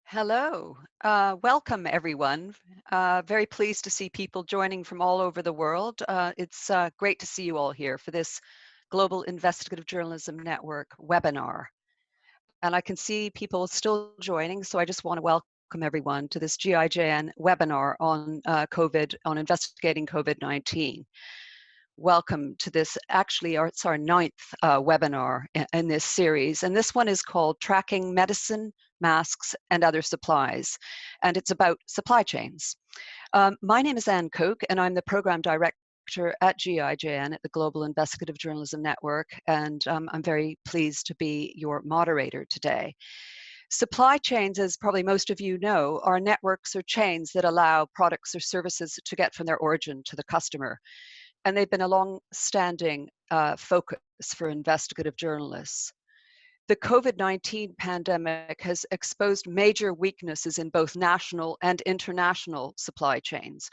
Hello. Welcome, everyone. Very pleased to see people joining from all over the world. It's great to see you all here for this Global Investigative Journalism Network webinar. And I can see people still joining, so I just want to welcome everyone to this GIJN webinar on on investigating COVID-19. Welcome to this, actually, it's our 9th webinar in this series. And this one is called Tracking Medicine, Masks, and Other Supplies. And it's about supply chains. My name is Anne Koch, and I'm the Program Director at GIJN at the Global Investigative Journalism Network. And I'm very pleased to be your moderator today. Supply chains, as probably most of you know, are networks or chains that allow products or services to get from their origin to the customer. And they've been a long-standing focus for investigative journalists. The COVID-19 pandemic has exposed major weaknesses in both national and international supply chains.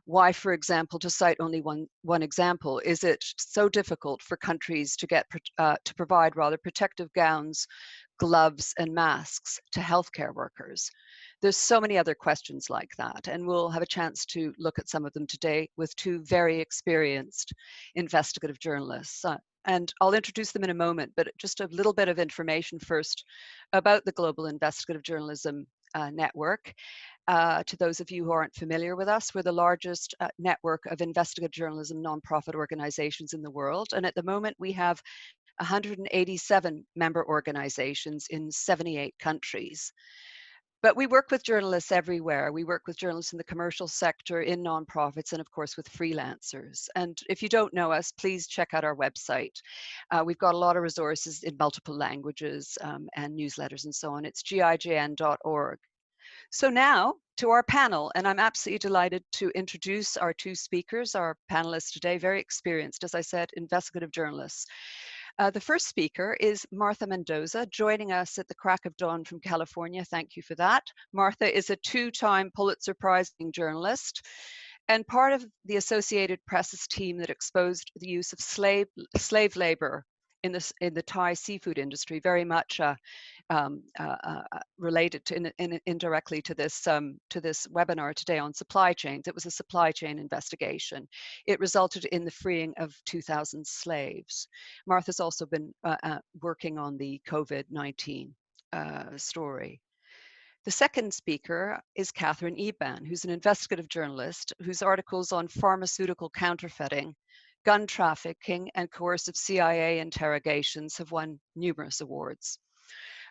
Why, for example, to cite only one example, is it so difficult for countries to provide protective gowns, gloves, and masks to healthcare workers? There's so many other questions like that, and we'll have a chance to look at some of them today with two very experienced investigative journalists. And I'll introduce them in a moment, but just a little bit of information first about the Global Investigative Journalism Network. To those of you who aren't familiar with us, we're the largest network of investigative journalism nonprofit organizations in the world. And at the moment, we have 187 member organizations in 78 countries. But we work with journalists everywhere. We work with journalists in the commercial sector, in nonprofits, and of course with freelancers. And if you don't know us, please check out our website. We've got a lot of resources in multiple languages and newsletters and so on. It's gijn.org. So now to our panel, and I'm absolutely delighted to introduce our two speakers, our panelists today, very experienced, as I said, investigative journalists. The first speaker is Martha Mendoza, joining us at the crack of dawn from California. Thank you for that. Martha is a two-time Pulitzer Prize-winning journalist and part of the Associated Press's team that exposed the use of slave labor in the Thai seafood industry, very much related to indirectly to this webinar today on supply chains. It was a supply chain investigation. It resulted in the freeing of 2,000 slaves. Martha's also been working on the COVID-19 story. The second speaker is Katherine Eban, who's an investigative journalist whose articles on pharmaceutical counterfeiting, gun trafficking, and coercive CIA interrogations have won numerous awards.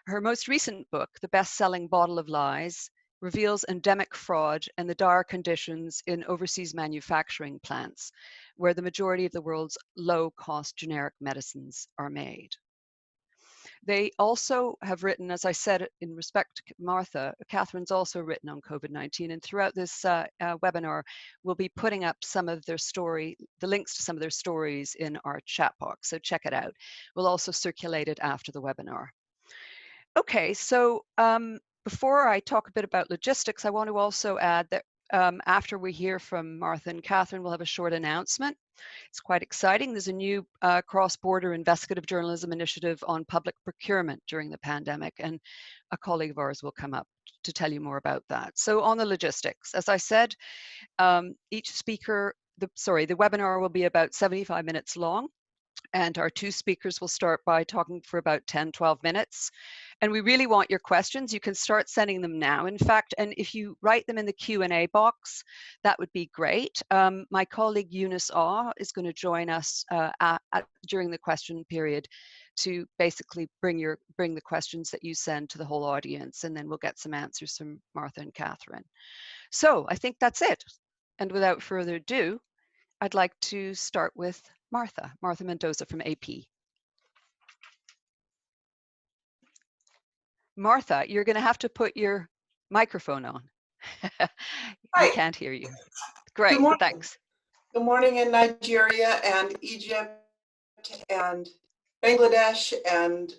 Her most recent book, The Best-Selling Bottle of Lies, reveals endemic fraud and the dire conditions in overseas manufacturing plants, where the majority of the world's low-cost generic medicines are made. They also have written, as I said, in respect to Martha, Katherine's also written on COVID-19, and throughout this webinar, we'll be putting up some of their the links to some of their stories in our chat box, so check it out. We'll also circulate it after the webinar. Okay, so before I talk a bit about logistics, I want to also add that after we hear from Martha and Katherine, we'll have a short announcement. It's quite exciting. There's a new cross-border investigative journalism initiative on public procurement during the pandemic, and a colleague of ours will come up to tell you more about that. So on the logistics, as I said, each speaker, the webinar will be about 75 minutes long. And our two speakers will start by talking for about 10-12 minutes. And we really want your questions. You can start sending them now, in fact, and if you write them in the Q&A box, that would be great. My colleague Eunice Au is going to join us during the question period to basically bring the questions that you send to the whole audience, and then we'll get some answers from Martha and Katherine. So I think that's it. And without further ado, I'd like to start with Martha Mendoza from AP. Martha, you're going to have to put your microphone on. We can't hear you. Great, thanks. Good morning in Nigeria and Egypt and Bangladesh and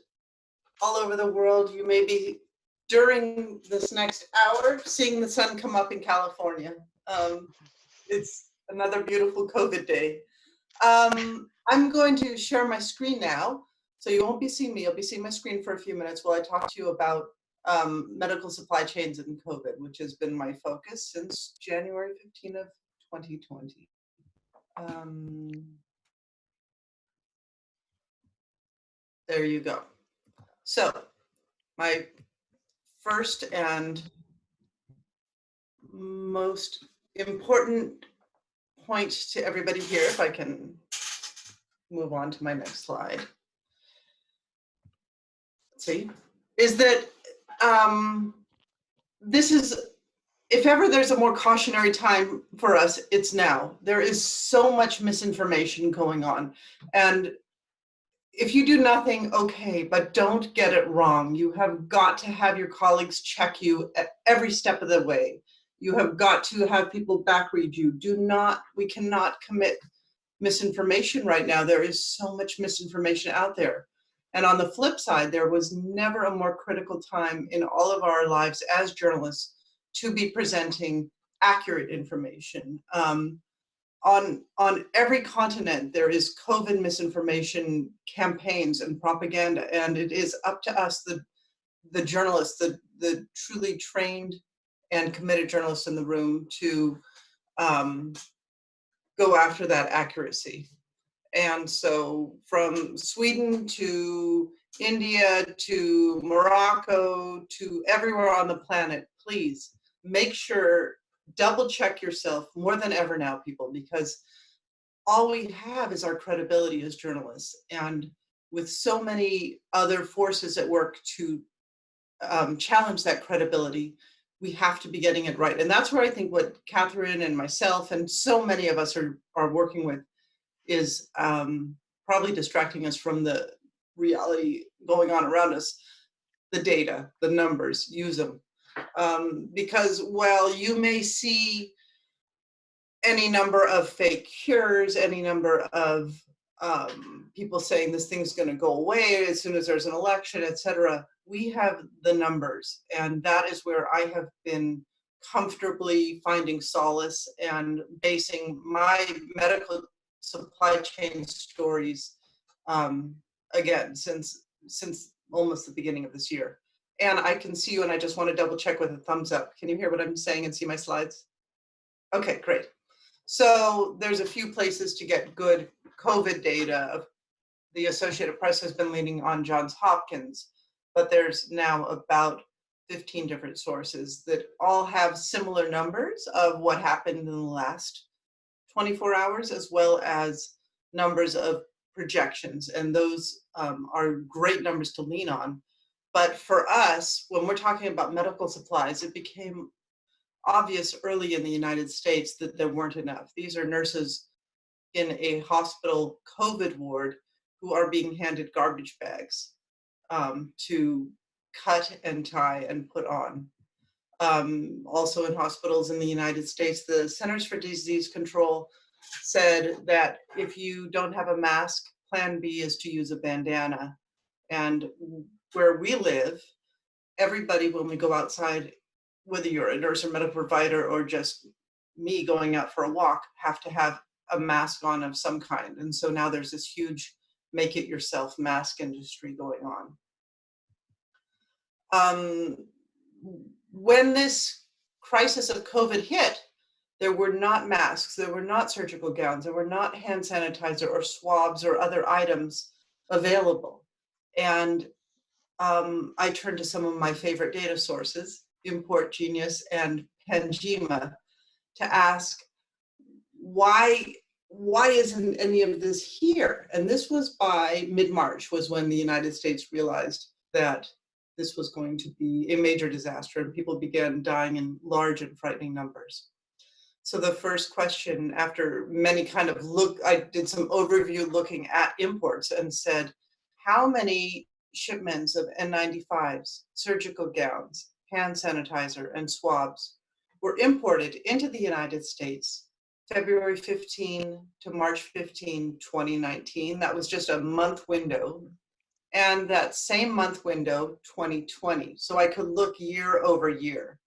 all over the world. You may be, during this next hour, seeing the sun come up in California. It's another beautiful COVID day. I'm going to share my screen now, so you won't be seeing me. You'll be seeing my screen for a few minutes while I talk to you about medical supply chains and COVID, which has been my focus since January 15 of 2020. There you go. So my first and most important point to everybody here, if I can move on to my next slide, see, is that this is, if ever there's a more cautionary time for us, it's now. There is so much misinformation going on. And if you do nothing, okay, but don't get it wrong. You have got to have your colleagues check you at every step of the way. You have got to have people backread you. We cannot commit misinformation right now. There is so much misinformation out there. And on the flip side, there was never a more critical time in all of our lives as journalists to be presenting accurate information. On every continent, there is COVID misinformation campaigns and propaganda, and it is up to us, the journalists, the truly trained and committed journalists in the room, to go after that accuracy. And so from Sweden to India to Morocco to everywhere on the planet, please make sure, double check yourself more than ever now, people, because all we have is our credibility as journalists. And with so many other forces at work to challenge that credibility, we have to be getting it right. And that's where I think what Katherine and myself and so many of us are working with is probably distracting us from the reality going on around us. The data, the numbers, use them. Because while you may see any number of fake cures, any number of people saying this thing's going to go away as soon as there's an election, etc., we have the numbers. And that is where I have been comfortably finding solace and basing my medical supply chain stories, again, since almost the beginning of this year. And I can see you, and I just want to double check with a thumbs up. Can you hear what I'm saying and see my slides? Okay, great. So there's a few places to get good COVID data. The Associated Press has been leaning on Johns Hopkins, but there's now about 15 different sources that all have similar numbers of what happened in the last 24 hours, as well as numbers of projections. And those are great numbers to lean on. But for us, when we're talking about medical supplies, it became obvious early in the United States that there weren't enough. These are nurses in a hospital COVID ward who are being handed garbage bags to cut and tie and put on. Also in hospitals in the United States, the Centers for Disease Control said that if you don't have a mask, plan B is to use a bandana. And where we live, everybody, when we go outside, whether you're a nurse or medical provider or just me going out for a walk, have to have a mask on of some kind. And so now there's this huge make it yourself mask industry going on. When this crisis of COVID hit, there were not masks, there were not surgical gowns, there were not hand sanitizer or swabs or other items available. And I turned to some of my favorite data sources, Import Genius and Pangema, to ask, why isn't any of this here? And this was by mid-March, was when the United States realized that this was going to be a major disaster and people began dying in large and frightening numbers. So the first question, after many kind of I did some overview looking at imports and said, how many shipments of N95s, surgical gowns, hand sanitizer, and swabs were imported into the United States February 15 to March 15, 2019. That was just a month window. And that same month window, 2020. So I could look year over year.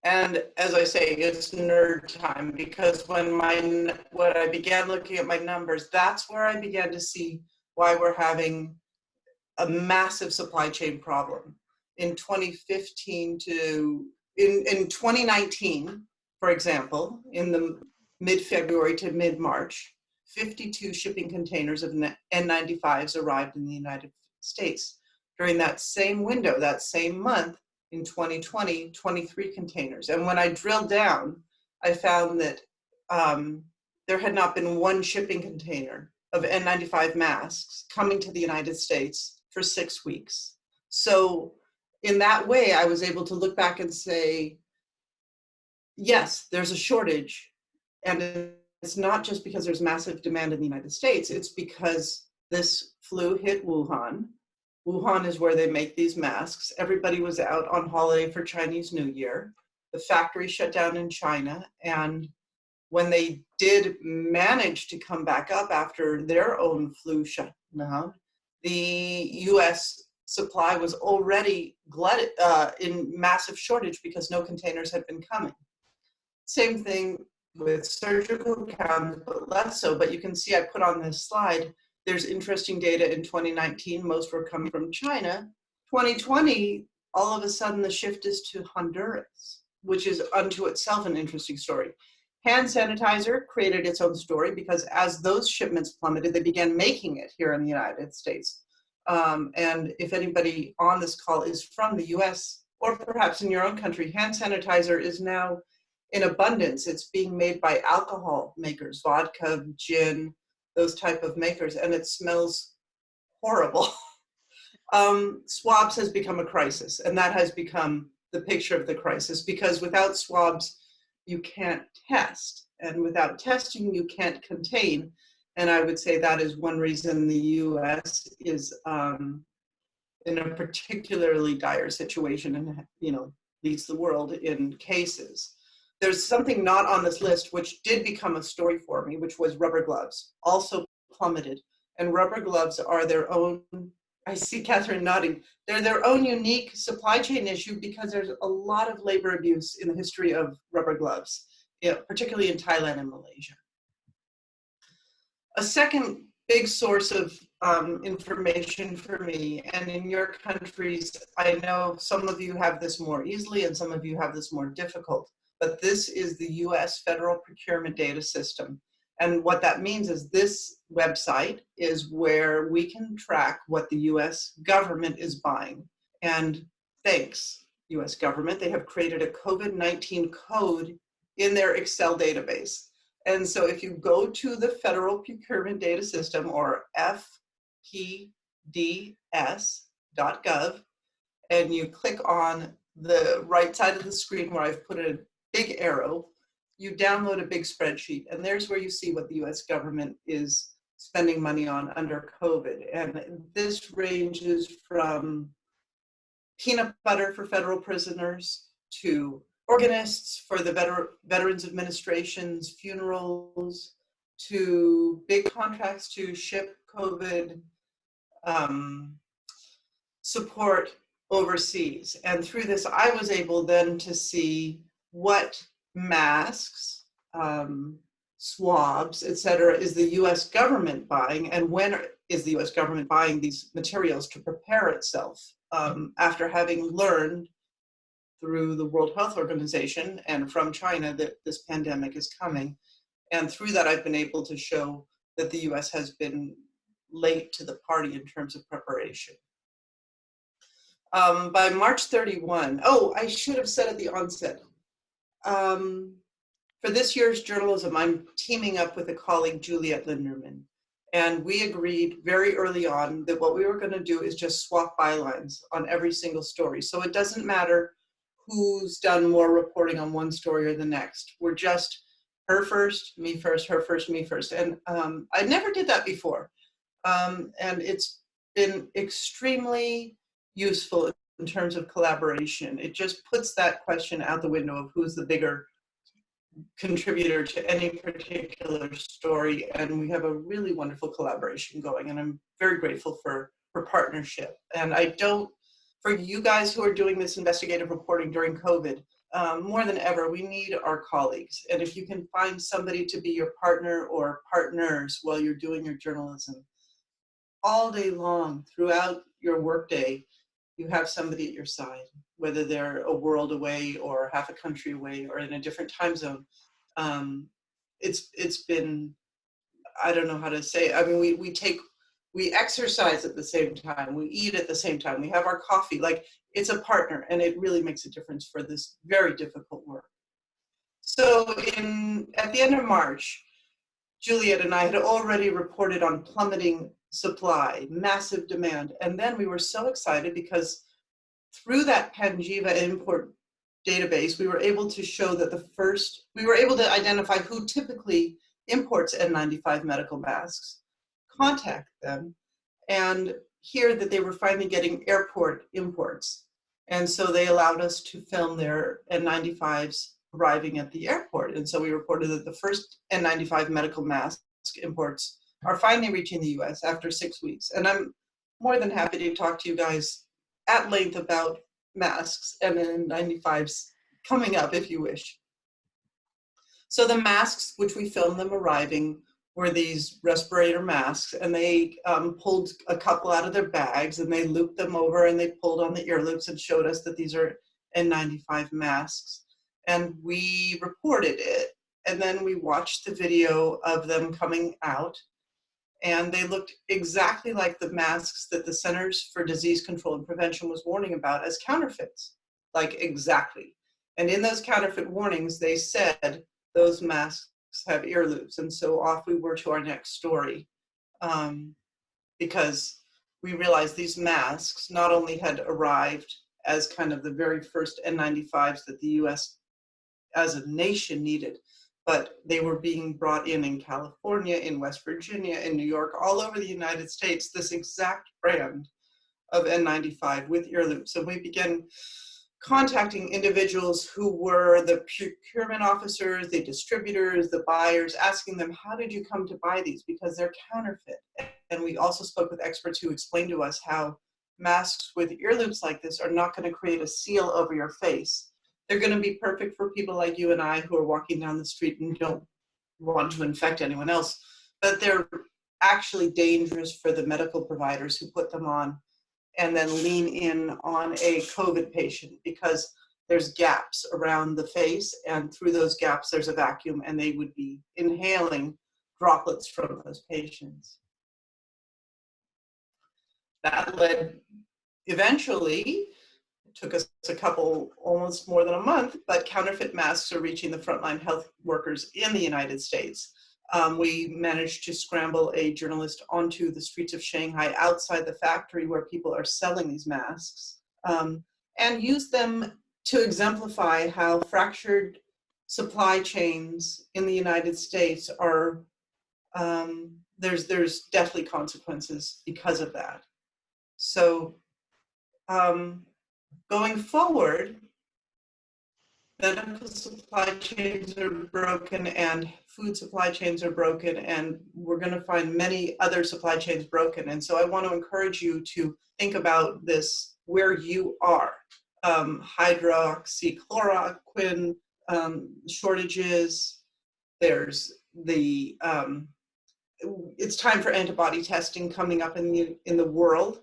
And as I say, it's nerd time, because when I began looking at my numbers, that's where I began to see why we're having a massive supply chain problem. In 2015 in 2019, for example, in the mid-February to mid-March, 52 shipping containers of N95s arrived in the United States. During that same window, that same month, in 2020, 23 containers. And when I drilled down, I found that there had not been one shipping container of N95 masks coming to the United States for 6 weeks. So in that way, I was able to look back and say, yes, there's a shortage. And it's not just because there's massive demand in the United States, it's because this flu hit Wuhan. Wuhan is where they make these masks. Everybody was out on holiday for Chinese New Year. The factory shut down in China. And when they did manage to come back up after their own flu shutdown, the US supply was already glutted, in massive shortage because no containers had been coming. Same thing with surgical gowns, but less so. But you can see I put on this slide, there's interesting data in 2019, most were coming from China. 2020, all of a sudden the shift is to Honduras, which is unto itself an interesting story. Hand sanitizer created its own story because as those shipments plummeted, they began making it here in the United States. And if anybody on this call is from the US or perhaps in your own country, hand sanitizer is now in abundance. It's being made by alcohol makers, vodka, gin, those type of makers, and it smells horrible. Swabs has become a crisis, and that has become the picture of the crisis because without swabs, you can't test, and without testing, you can't contain. And I would say that is one reason the US is in a particularly dire situation and leads the world in cases. There's something not on this list which did become a story for me, which was rubber gloves, also plummeted. And rubber gloves are their own, I see Katherine nodding, they're their own unique supply chain issue because there's a lot of labor abuse in the history of rubber gloves, particularly in Thailand and Malaysia. A second big source of information for me, and in your countries, I know some of you have this more easily and some of you have this more difficult, but this is the US Federal Procurement Data System. And what that means is this website is where we can track what the US government is buying. And thanks, US government, they have created a COVID-19 code in their Excel database. And so if you go to the Federal Procurement Data System, or fpds.gov, and you click on the right side of the screen where I've put a big arrow, you download a big spreadsheet, and there's where you see what the US government is spending money on under COVID. And this ranges from peanut butter for federal prisoners to organists for the Veterans Administration's funerals, to big contracts to ship COVID support overseas. And through this, I was able then to see what masks, swabs, et cetera, is the US government buying, and when is the US government buying these materials to prepare itself after having learned through the World Health Organization and from China that this pandemic is coming. And through that, I've been able to show that the US has been late to the party in terms of preparation. By March 31, I should have said at the onset, for this year's journalism, I'm teaming up with a colleague, Juliet Linderman, and we agreed very early on that what we were going to do is just swap bylines on every single story. So it doesn't matter who's done more reporting on one story or the next. We're just her first, me first, her first, me first. And I never did that before. And it's been extremely useful in terms of collaboration. It just puts that question out the window of who's the bigger contributor to any particular story. And we have a really wonderful collaboration going. And I'm very grateful for partnership. And for you guys who are doing this investigative reporting during COVID, more than ever, we need our colleagues. And if you can find somebody to be your partner or partners while you're doing your journalism, all day long throughout your workday, you have somebody at your side, whether they're a world away or half a country away or in a different time zone. It's been, I don't know how to say it. I mean, we exercise at the same time, we eat at the same time, we have our coffee. Like, it's a partner, and it really makes a difference for this very difficult work. So at the end of March, Juliet and I had already reported on plummeting supply, massive demand. And then we were so excited because through that Panjiva import database, we were able to show that we were able to identify who typically imports N95 medical masks, contact them, and hear that they were finally getting airport imports. And so they allowed us to film their N95s arriving at the airport. And so we reported that the first N95 medical mask imports are finally reaching the US after 6 weeks. And I'm more than happy to talk to you guys at length about masks and N95s coming up if you wish. So the masks, which we filmed them arriving, were these respirator masks, and they pulled a couple out of their bags and they looped them over and they pulled on the ear loops and showed us that these are N95 masks. And we reported it, and then we watched the video of them coming out, and they looked exactly like the masks that the Centers for Disease Control and Prevention was warning about as counterfeits, like exactly. And in those counterfeit warnings, they said those masks have ear loops. And so off we were to our next story, because we realized these masks not only had arrived as kind of the very first N95s that the US as a nation needed, but they were being brought in California, in West Virginia, in New York, all over the United States, this exact brand of N95 with ear loops. And we began contacting individuals who were the procurement officers, the distributors, the buyers, asking them, how did you come to buy these? Because they're counterfeit. And we also spoke with experts who explained to us how masks with ear loops like this are not going to create a seal over your face. They're going to be perfect for people like you and I who are walking down the street and don't want to infect anyone else, but they're actually dangerous for the medical providers who put them on and then lean in on a COVID patient, because there's gaps around the face, and through those gaps there's a vacuum, and they would be inhaling droplets from those patients. That led eventually, it took us a couple, almost more than a month, but counterfeit masks are reaching the frontline health workers in the United States. We managed to scramble a journalist onto the streets of Shanghai outside the factory where people are selling these masks, and use them to exemplify how fractured supply chains in the United States are, there's deathly consequences because of that. So going forward, medical supply chains are broken and food supply chains are broken, and we're going to find many other supply chains broken. And so I want to encourage you to think about this where you are. Hydroxychloroquine shortages. There's the, it's time for antibody testing coming up in the world.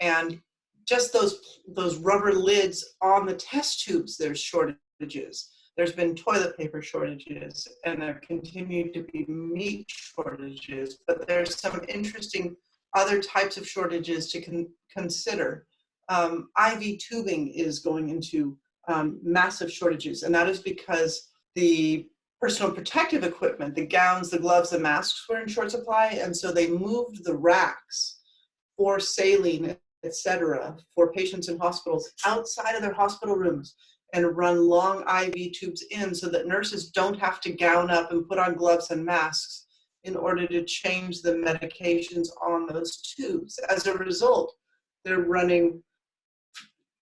And just those rubber lids on the test tubes, there's shortages. There's been toilet paper shortages, and there continue to be meat shortages, but there's some interesting other types of shortages to consider. IV tubing is going into massive shortages, and that is because the personal protective equipment, the gowns, the gloves, the masks were in short supply, and so they moved the racks for saline, etc., for patients in hospitals outside of their hospital rooms and run long IV tubes in so that nurses don't have to gown up and put on gloves and masks in order to change the medications on those tubes. As a result, they're running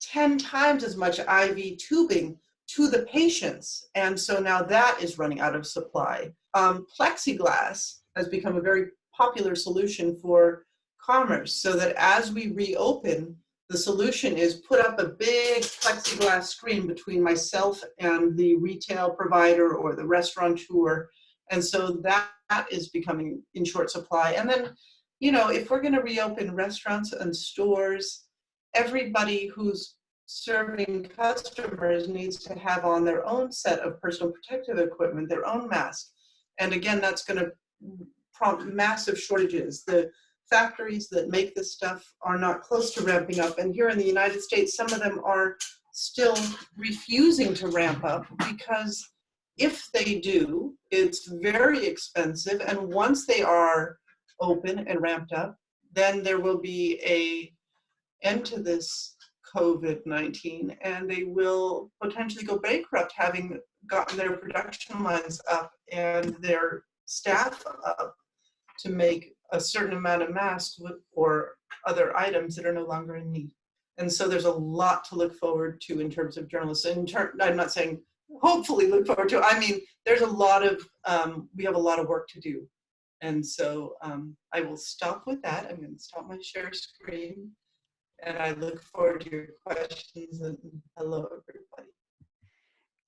10 times as much IV tubing to the patients. And so now that is running out of supply. Plexiglass has become a very popular solution for commerce, so that as we reopen, the solution is put up a big plexiglass screen between myself and the retail provider or the restaurateur. And so that is becoming in short supply. And then you know, if we're going to reopen restaurants and stores, everybody who's serving customers needs to have on their own set of personal protective equipment, their own mask. And again, that's going to prompt massive shortages. The factories that make this stuff are not close to ramping up. And here in the United States, some of them are still refusing to ramp up because if they do, it's very expensive. And once they are open and ramped up, then there will be a end to this COVID-19, and they will potentially go bankrupt, having gotten their production lines up and their staff up to make a certain amount of masks or other items that are no longer in need. And so there's a lot to look forward to in terms of journalists. I'm not saying hopefully look forward to, I mean, there's a lot of, we have a lot of work to do. And so I will stop with that. I'm going to stop my share screen. And I look forward to your questions, and hello, everybody.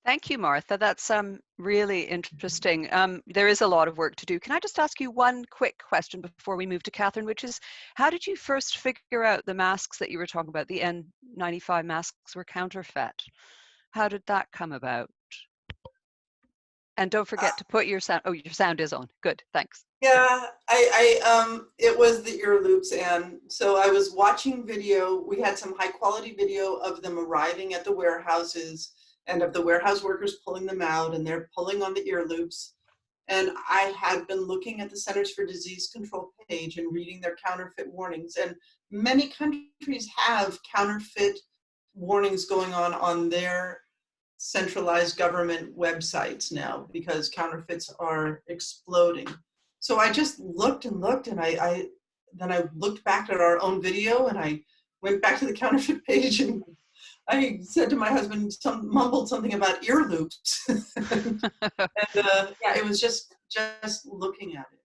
Thank you, Martha. That's really interesting. There is a lot of work to do. Can I just ask you one quick question before we move to Katherine, which is, how did you first figure out the masks that you were talking about, the N95 masks were counterfeit? How did that come about? And don't forget to put your sound, oh, your sound is on. Good, thanks. Yeah, it was the ear loops, and so I was watching video. We had some high quality video of them arriving at the warehouses and of the warehouse workers pulling them out, and they're pulling on the ear loops. And I had been looking at the Centers for Disease Control page and reading their counterfeit warnings, and many countries have counterfeit warnings going on their centralized government websites now because counterfeits are exploding. So I just looked and looked, and then I looked back at our own video, and I went back to the counterfeit page, and I said to my husband, mumbled something about ear loops. and yeah, it was just looking at it.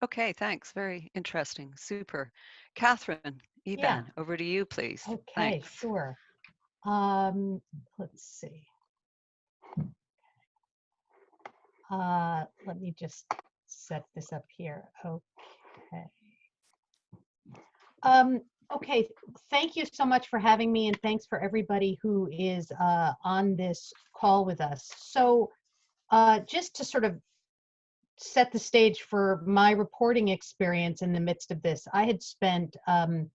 Okay, thanks. Very interesting. Super. Katherine Eban, Yeah. over to you, please. Okay, Thanks. sure. Let's see. Let me just set this up here. Okay. Okay, thank you so much for having me, and thanks for everybody who is on this call with us. So just to sort of set the stage for my reporting experience in the midst of this, I had spent the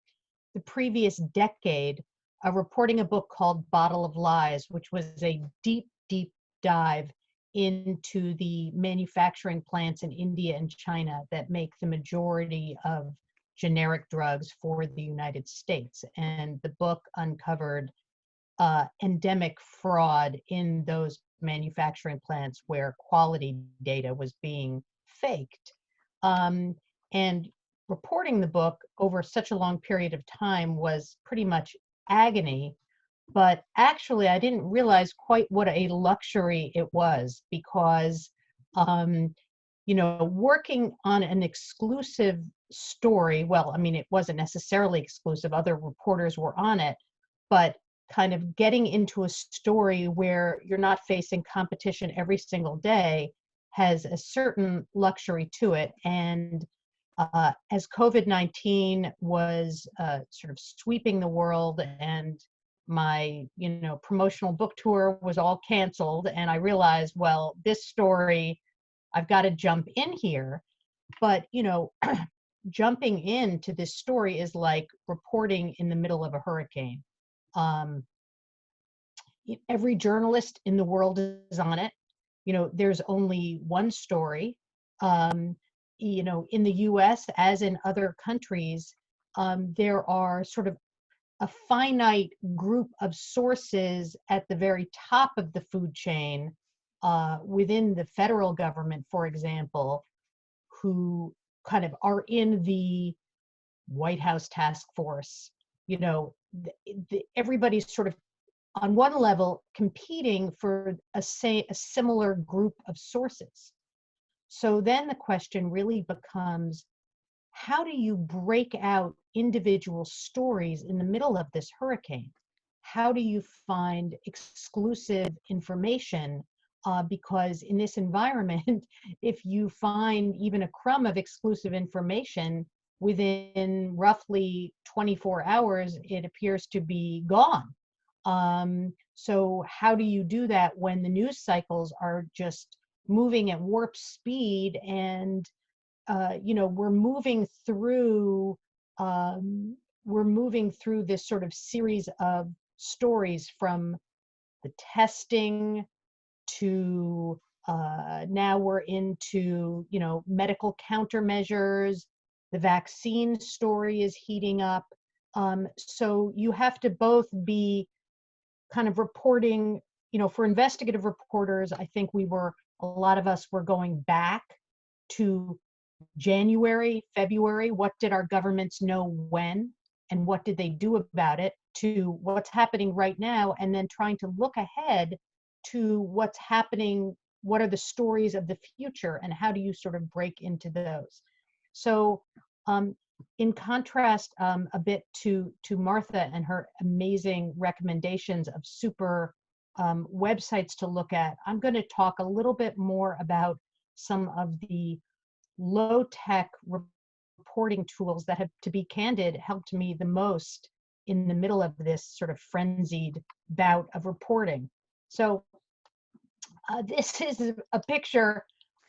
previous decade reporting a book called Bottle of Lies, which was a deep, deep dive into the manufacturing plants in India and China that make the majority of generic drugs for the United States. And the book uncovered endemic fraud in those manufacturing plants where quality data was being faked. And reporting the book over such a long period of time was pretty much agony. But actually, I didn't realize quite what a luxury it was because, you know, working on an exclusive story, well, I mean, it wasn't necessarily exclusive, other reporters were on it, but kind of getting into a story where you're not facing competition every single day has a certain luxury to it. And as COVID-19 was sort of sweeping the world and my, you know, promotional book tour was all canceled, and I realized, well, this story, I've got to jump in here. But, you know, jumping into this story is like reporting in the middle of a hurricane. Every journalist in the world is on it. You know, there's only one story. You know, in the US, as in other countries, there are sort of a finite group of sources at the very top of the food chain within the federal government, for example, who kind of are in the White House task force. You know, everybody's sort of on one level competing for a similar group of sources. So then the question really becomes, how do you break out individual stories in the middle of this hurricane? How do you find exclusive information? Because in this environment, if you find even a crumb of exclusive information, within roughly 24 hours, it appears to be gone. So how do you do that when the news cycles are just moving at warp speed? And we're moving through this sort of series of stories, from the testing to now we're into medical countermeasures. The vaccine story is heating up. So you have to both be kind of reporting, for investigative reporters. I think a lot of us were going back to January, February. What did our governments know when, and what did they do about it, to what's happening right now, and then trying to look ahead to what's happening, what are the stories of the future, and how do you sort of break into those. So in contrast a bit to Martha and her amazing recommendations of super websites to look at, I'm going to talk a little bit more about some of the low-tech reporting tools that have, to be candid, helped me the most in the middle of this sort of frenzied bout of reporting. So this is a picture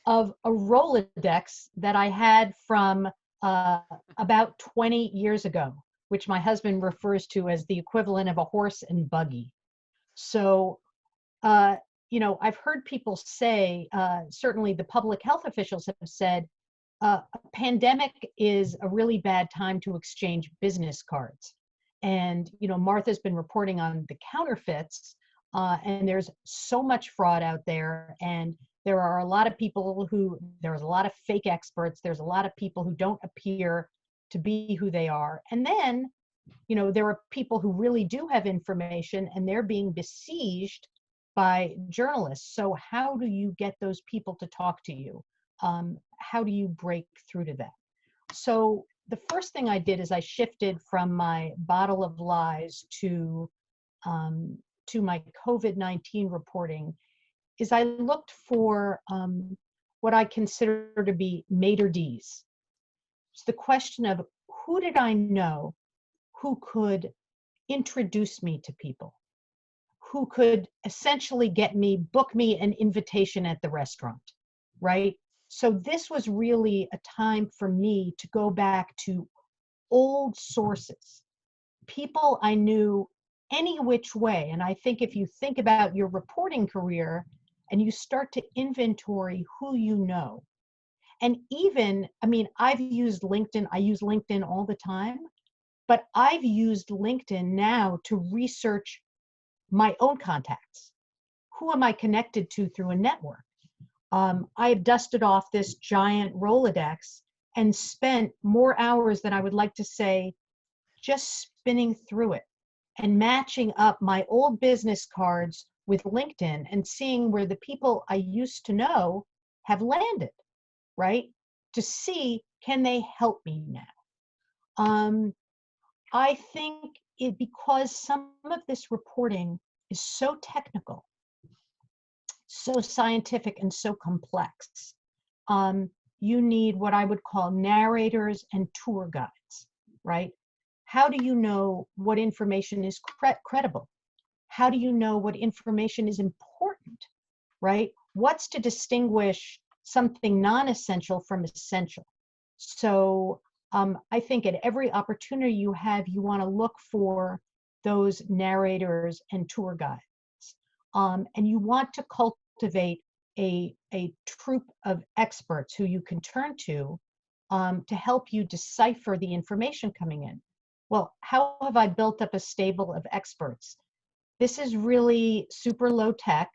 of a Rolodex that I had from about 20 years ago, which my husband refers to as the equivalent of a horse and buggy. So, I've heard people say, certainly the public health officials have said, a pandemic is a really bad time to exchange business cards. And, Martha's been reporting on the counterfeits, and there's so much fraud out there. And there are a lot of people there's a lot of fake experts. There's a lot of people who don't appear to be who they are. And then, there are people who really do have information, and they're being besieged by journalists. So how do you get those people to talk to you? How do you break through to that? So the first thing I did is I shifted from my bottle of lies to my COVID-19 reporting. Is I looked for what I consider to be maitre d's. It's the question of, who did I know who could introduce me to people, who could essentially book me an invitation at the restaurant, right? So this was really a time for me to go back to old sources, people I knew any which way. And I think if you think about your reporting career and you start to inventory who you know, and even, I've used LinkedIn, I use LinkedIn all the time, but I've used LinkedIn now to research my own contacts. Who am I connected to through a network? I have dusted off this giant Rolodex and spent more hours than I would like to say just spinning through it and matching up my old business cards with LinkedIn and seeing where the people I used to know have landed, right? To see, can they help me now? I think because some of this reporting is so technical, so scientific, and so complex, you need what I would call narrators and tour guides, right? How do you know what information is credible? How do you know what information is important, right? What's to distinguish something non-essential from essential? So I think at every opportunity you have, you want to look for those narrators and tour guides. And you want to cultivate a troupe of experts who you can turn to help you decipher the information coming in. Well, how have I built up a stable of experts? This is really super low tech,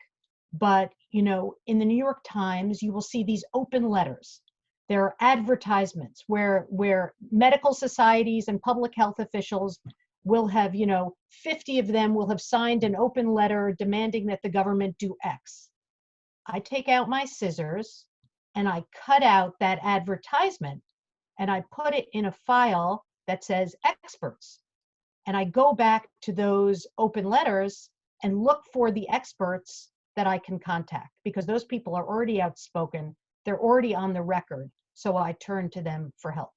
but in the New York Times, you will see these open letters. There are advertisements where medical societies and public health officials will have, 50 of them will have signed an open letter demanding that the government do X. I take out my scissors and I cut out that advertisement and I put it in a file that says experts. And I go back to those open letters and look for the experts that I can contact, because those people are already outspoken. They're already on the record. So I turn to them for help.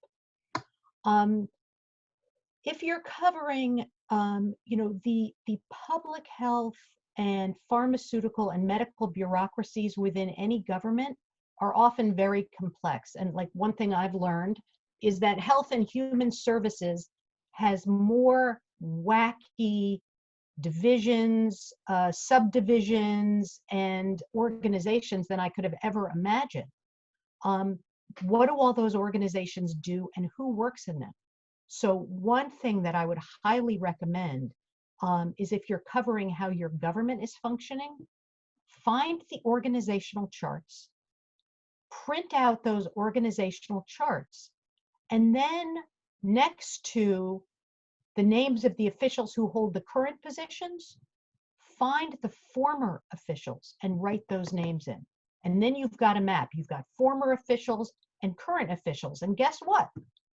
If you're covering, the public health and pharmaceutical and medical bureaucracies within any government are often very complex. And like one thing I've learned is that Health and Human Services has more wacky divisions, subdivisions, and organizations than I could have ever imagined. What do all those organizations do and who works in them? So one thing that I would highly recommend is if you're covering how your government is functioning, find the organizational charts, print out those organizational charts, and then next to the names of the officials who hold the current positions, find the former officials and write those names in. And then you've got a map. You've got former officials and current officials. And guess what?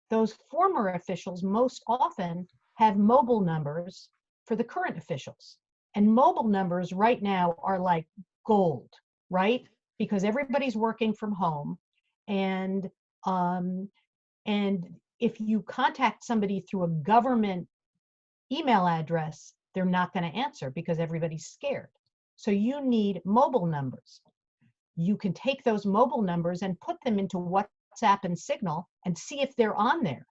Those former officials most often have mobile numbers for the current officials. And mobile numbers right now are like gold, right? Because everybody's working from home. And if you contact somebody through a government email address, they're not going to answer because everybody's scared. So you need mobile numbers. You can take those mobile numbers and put them into WhatsApp and Signal and see if they're on there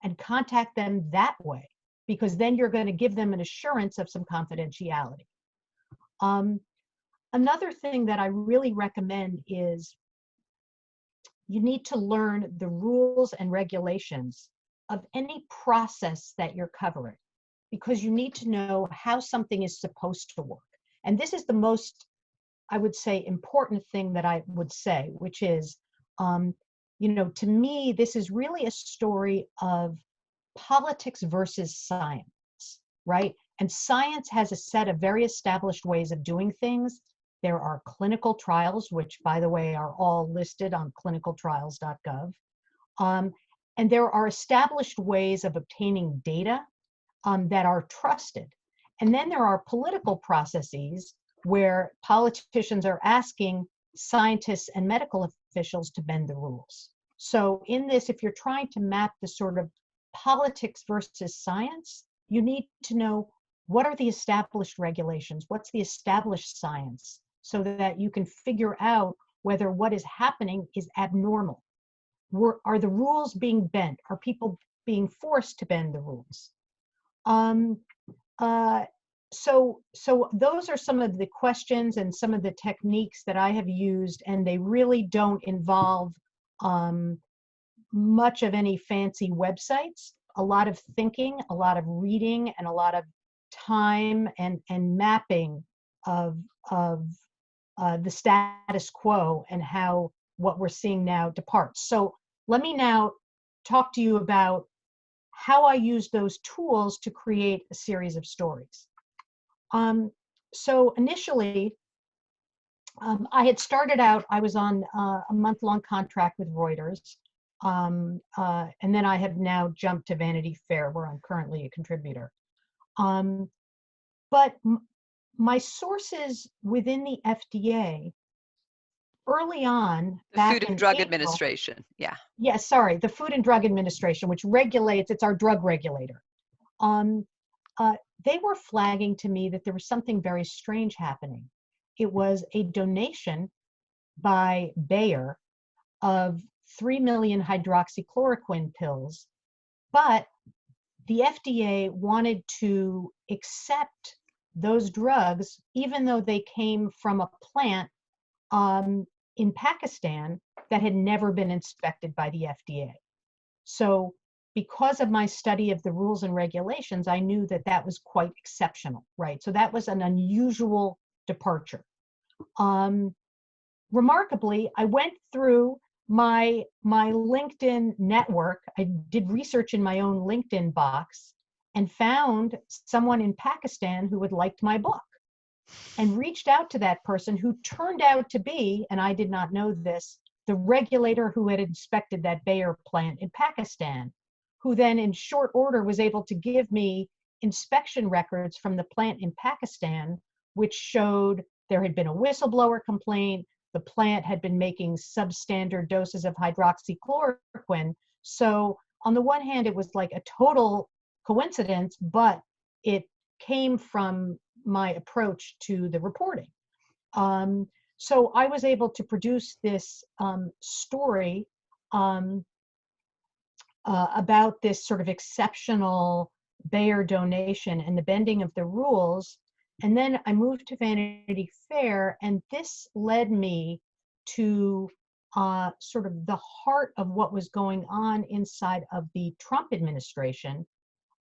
and contact them that way, because then you're going to give them an assurance of some confidentiality. Another thing that I really recommend is you need to learn the rules and regulations of any process that you're covering, because you need to know how something is supposed to work. And this is the most, I would say, important thing that I would say, which is, to me, this is really a story of politics versus science, right? And science has a set of very established ways of doing things. There are clinical trials, which, by the way, are all listed on clinicaltrials.gov. And there are established ways of obtaining data that are trusted. And then there are political processes where politicians are asking scientists and medical officials to bend the rules. So in this, if you're trying to map the sort of politics versus science, you need to know what are the established regulations, what's the established science, so that you can figure out whether what is happening is abnormal. Are the rules being bent? Are people being forced to bend the rules? So those are some of the questions and some of the techniques that I have used, and they really don't involve much of any fancy websites. A lot of thinking, a lot of reading, and a lot of time and mapping of the status quo and how what we're seeing now departs. So let me now talk to you about how I use those tools to create a series of stories. So initially, I had started out, I was on a month-long contract with Reuters, and then I have now jumped to Vanity Fair, where I'm currently a contributor. But my sources within the FDA, early on, the Food and Drug Administration, yeah. Yes, sorry, the Food and Drug Administration, which regulates, it's our drug regulator. They were flagging to me that there was something very strange happening. It was a donation by Bayer of 3 million hydroxychloroquine pills, but the FDA wanted to accept those drugs even though they came from a plant in Pakistan that had never been inspected by the FDA. So because of my study of the rules and regulations, I knew that that was quite exceptional, right? So that was an unusual departure. Remarkably, I went through my LinkedIn network. I did research in my own LinkedIn box and found someone in Pakistan who had liked my book and reached out to that person, who turned out to be, and I did not know this, the regulator who had inspected that Bayer plant in Pakistan, who then in short order was able to give me inspection records from the plant in Pakistan, which showed there had been a whistleblower complaint. The plant had been making substandard doses of hydroxychloroquine. So on the one hand, it was like a total coincidence, but it came from my approach to the reporting. So I was able to produce this story about this sort of exceptional Bayer donation and the bending of the rules. And then I moved to Vanity Fair, and this led me to sort of the heart of what was going on inside of the Trump administration,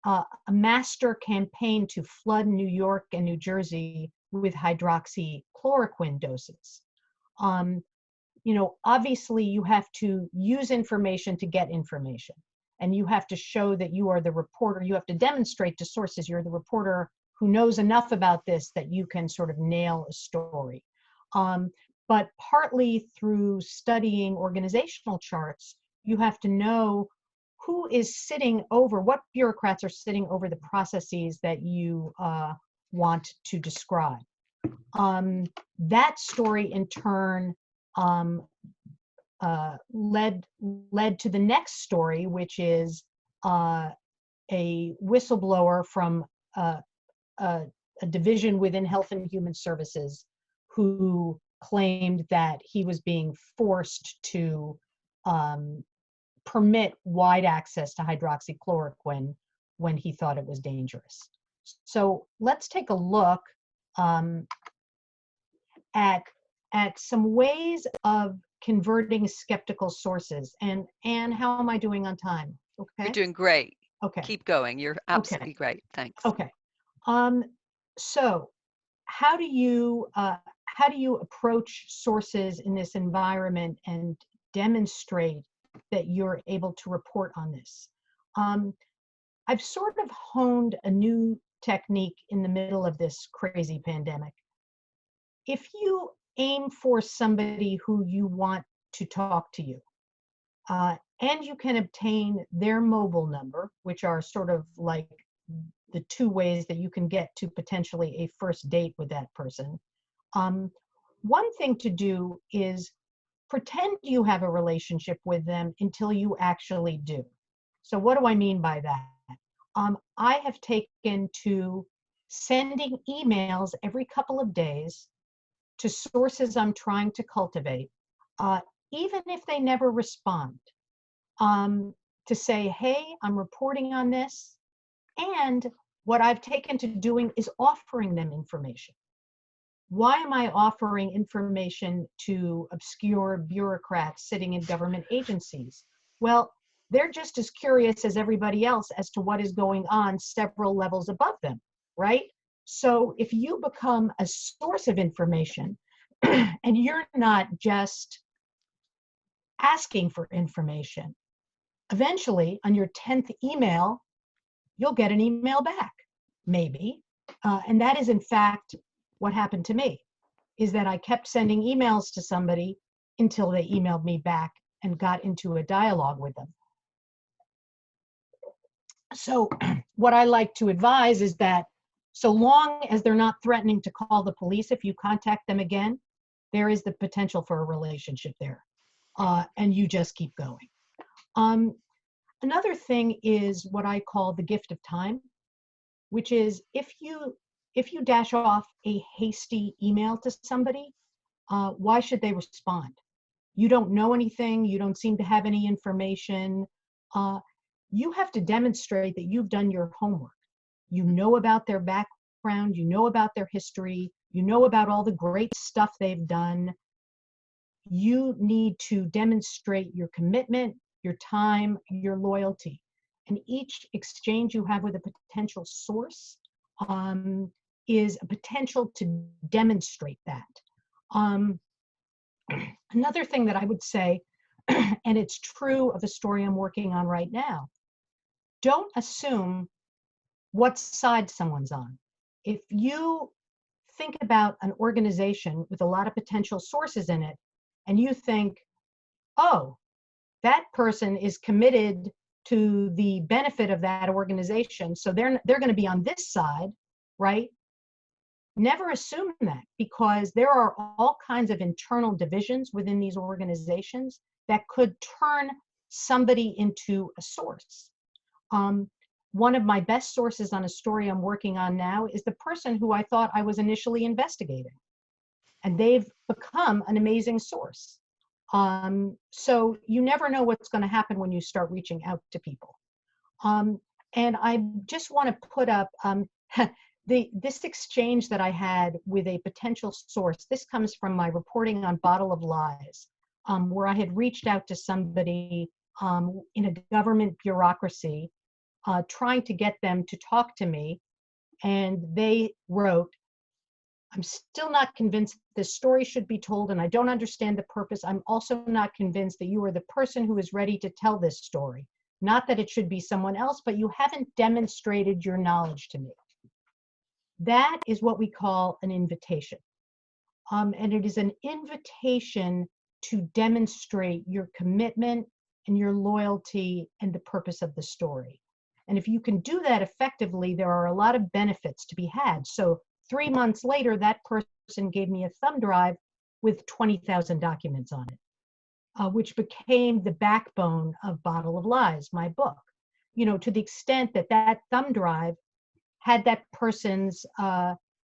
a master campaign to flood New York and New Jersey with hydroxychloroquine doses. You know, obviously you have to use information to get information, and you have to show that you are the reporter. You have to demonstrate to sources you're the reporter who knows enough about this that you can sort of nail a story. But partly through studying organizational charts, you have to know who is sitting over, what bureaucrats are sitting over the processes that you want to describe. That story in turn led to the next story, which is a whistleblower from a division within Health and Human Services who claimed that he was being forced to permit wide access to hydroxychloroquine when he thought it was dangerous. So let's take a look at some ways of converting skeptical sources. And Anne, how am I doing on time? Okay. You're doing great. Okay. Keep going. You're absolutely great. Thanks. Okay. So how do you approach sources in this environment and demonstrate that you're able to report on this? I've sort of honed a new technique in the middle of this crazy pandemic. If you aim for somebody who you want to talk to you, and you can obtain their mobile number, which are sort of like the two ways that you can get to potentially a first date with that person. One thing to do is pretend you have a relationship with them until you actually do. So what do I mean by that? I have taken to sending emails every couple of days to sources I'm trying to cultivate, even if they never respond, to say, hey, I'm reporting on this. And what I've taken to doing is offering them information. Why am I offering information to obscure bureaucrats sitting in government agencies? Well, they're just as curious as everybody else as to what is going on several levels above them, right? So if you become a source of information and you're not just asking for information, eventually on your 10th email, you'll get an email back, maybe. And that is in fact what happened to me, is that I kept sending emails to somebody until they emailed me back and got into a dialogue with them. So what I like to advise is that so long as they're not threatening to call the police if you contact them again, there is the potential for a relationship there. And you just keep going. Another thing is what I call the gift of time, which is if you dash off a hasty email to somebody, why should they respond? You don't know anything. You don't seem to have any information. You have to demonstrate that you've done your homework. You know about their background. You know about their history. You know about all the great stuff they've done. You need to demonstrate your commitment, your time, your loyalty. And each exchange you have with a potential source is a potential to demonstrate that. Another thing that I would say, and it's true of a story I'm working on right now, don't assume what side someone's on. If you think about an organization with a lot of potential sources in it, and you think, oh, that person is committed to the benefit of that organization, so they're going to be on this side, right? Never assume that, because there are all kinds of internal divisions within these organizations that could turn somebody into a source. One of my best sources on a story I'm working on now is the person who I thought I was initially investigating. And they've become an amazing source. So you never know what's going to happen when you start reaching out to people. And I just want to put up this exchange that I had with a potential source. This comes from my reporting on Bottle of Lies, where I had reached out to somebody in a government bureaucracy, trying to get them to talk to me. And they wrote, "I'm still not convinced this story should be told, and I don't understand the purpose. I'm also not convinced that you are the person who is ready to tell this story. Not that it should be someone else, but you haven't demonstrated your knowledge to me." That is what we call an invitation. And it is an invitation to demonstrate your commitment and your loyalty and the purpose of the story. And if you can do that effectively, there are a lot of benefits to be had. So 3 months later, that person gave me a thumb drive with 20,000 documents on it, which became the backbone of Bottle of Lies, my book. You know, to the extent that that thumb drive had that person's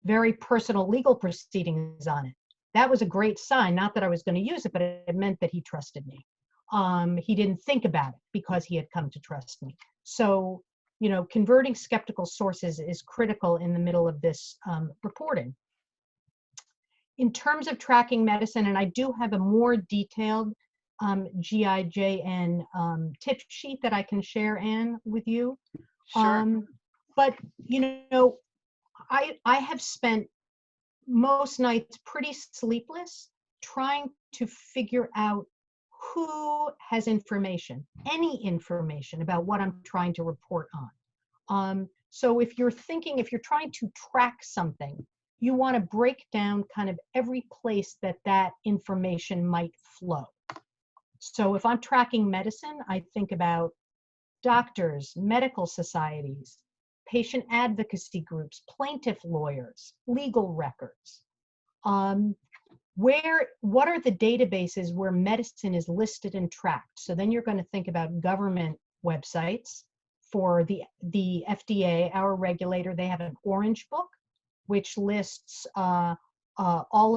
very personal legal proceedings on it. That was a great sign, not that I was going to use it, but it meant that he trusted me. He didn't think about it because he had come to trust me. So, you know, converting skeptical sources is critical in the middle of this reporting. In terms of tracking medicine, and I do have a more detailed GIJN tip sheet that I can share, Anne, with you. Sure. But, you know, I have spent most nights pretty sleepless trying to figure out who has information, any information about what I'm trying to report on. So if you're trying to track something, you want to break down kind of every place that that information might flow. So if I'm tracking medicine, I think about doctors, medical societies, patient advocacy groups, plaintiff lawyers, legal records. What are the databases where medicine is listed and tracked? So then you're going to think about government websites. For the FDA, our regulator, they have an orange book, which lists all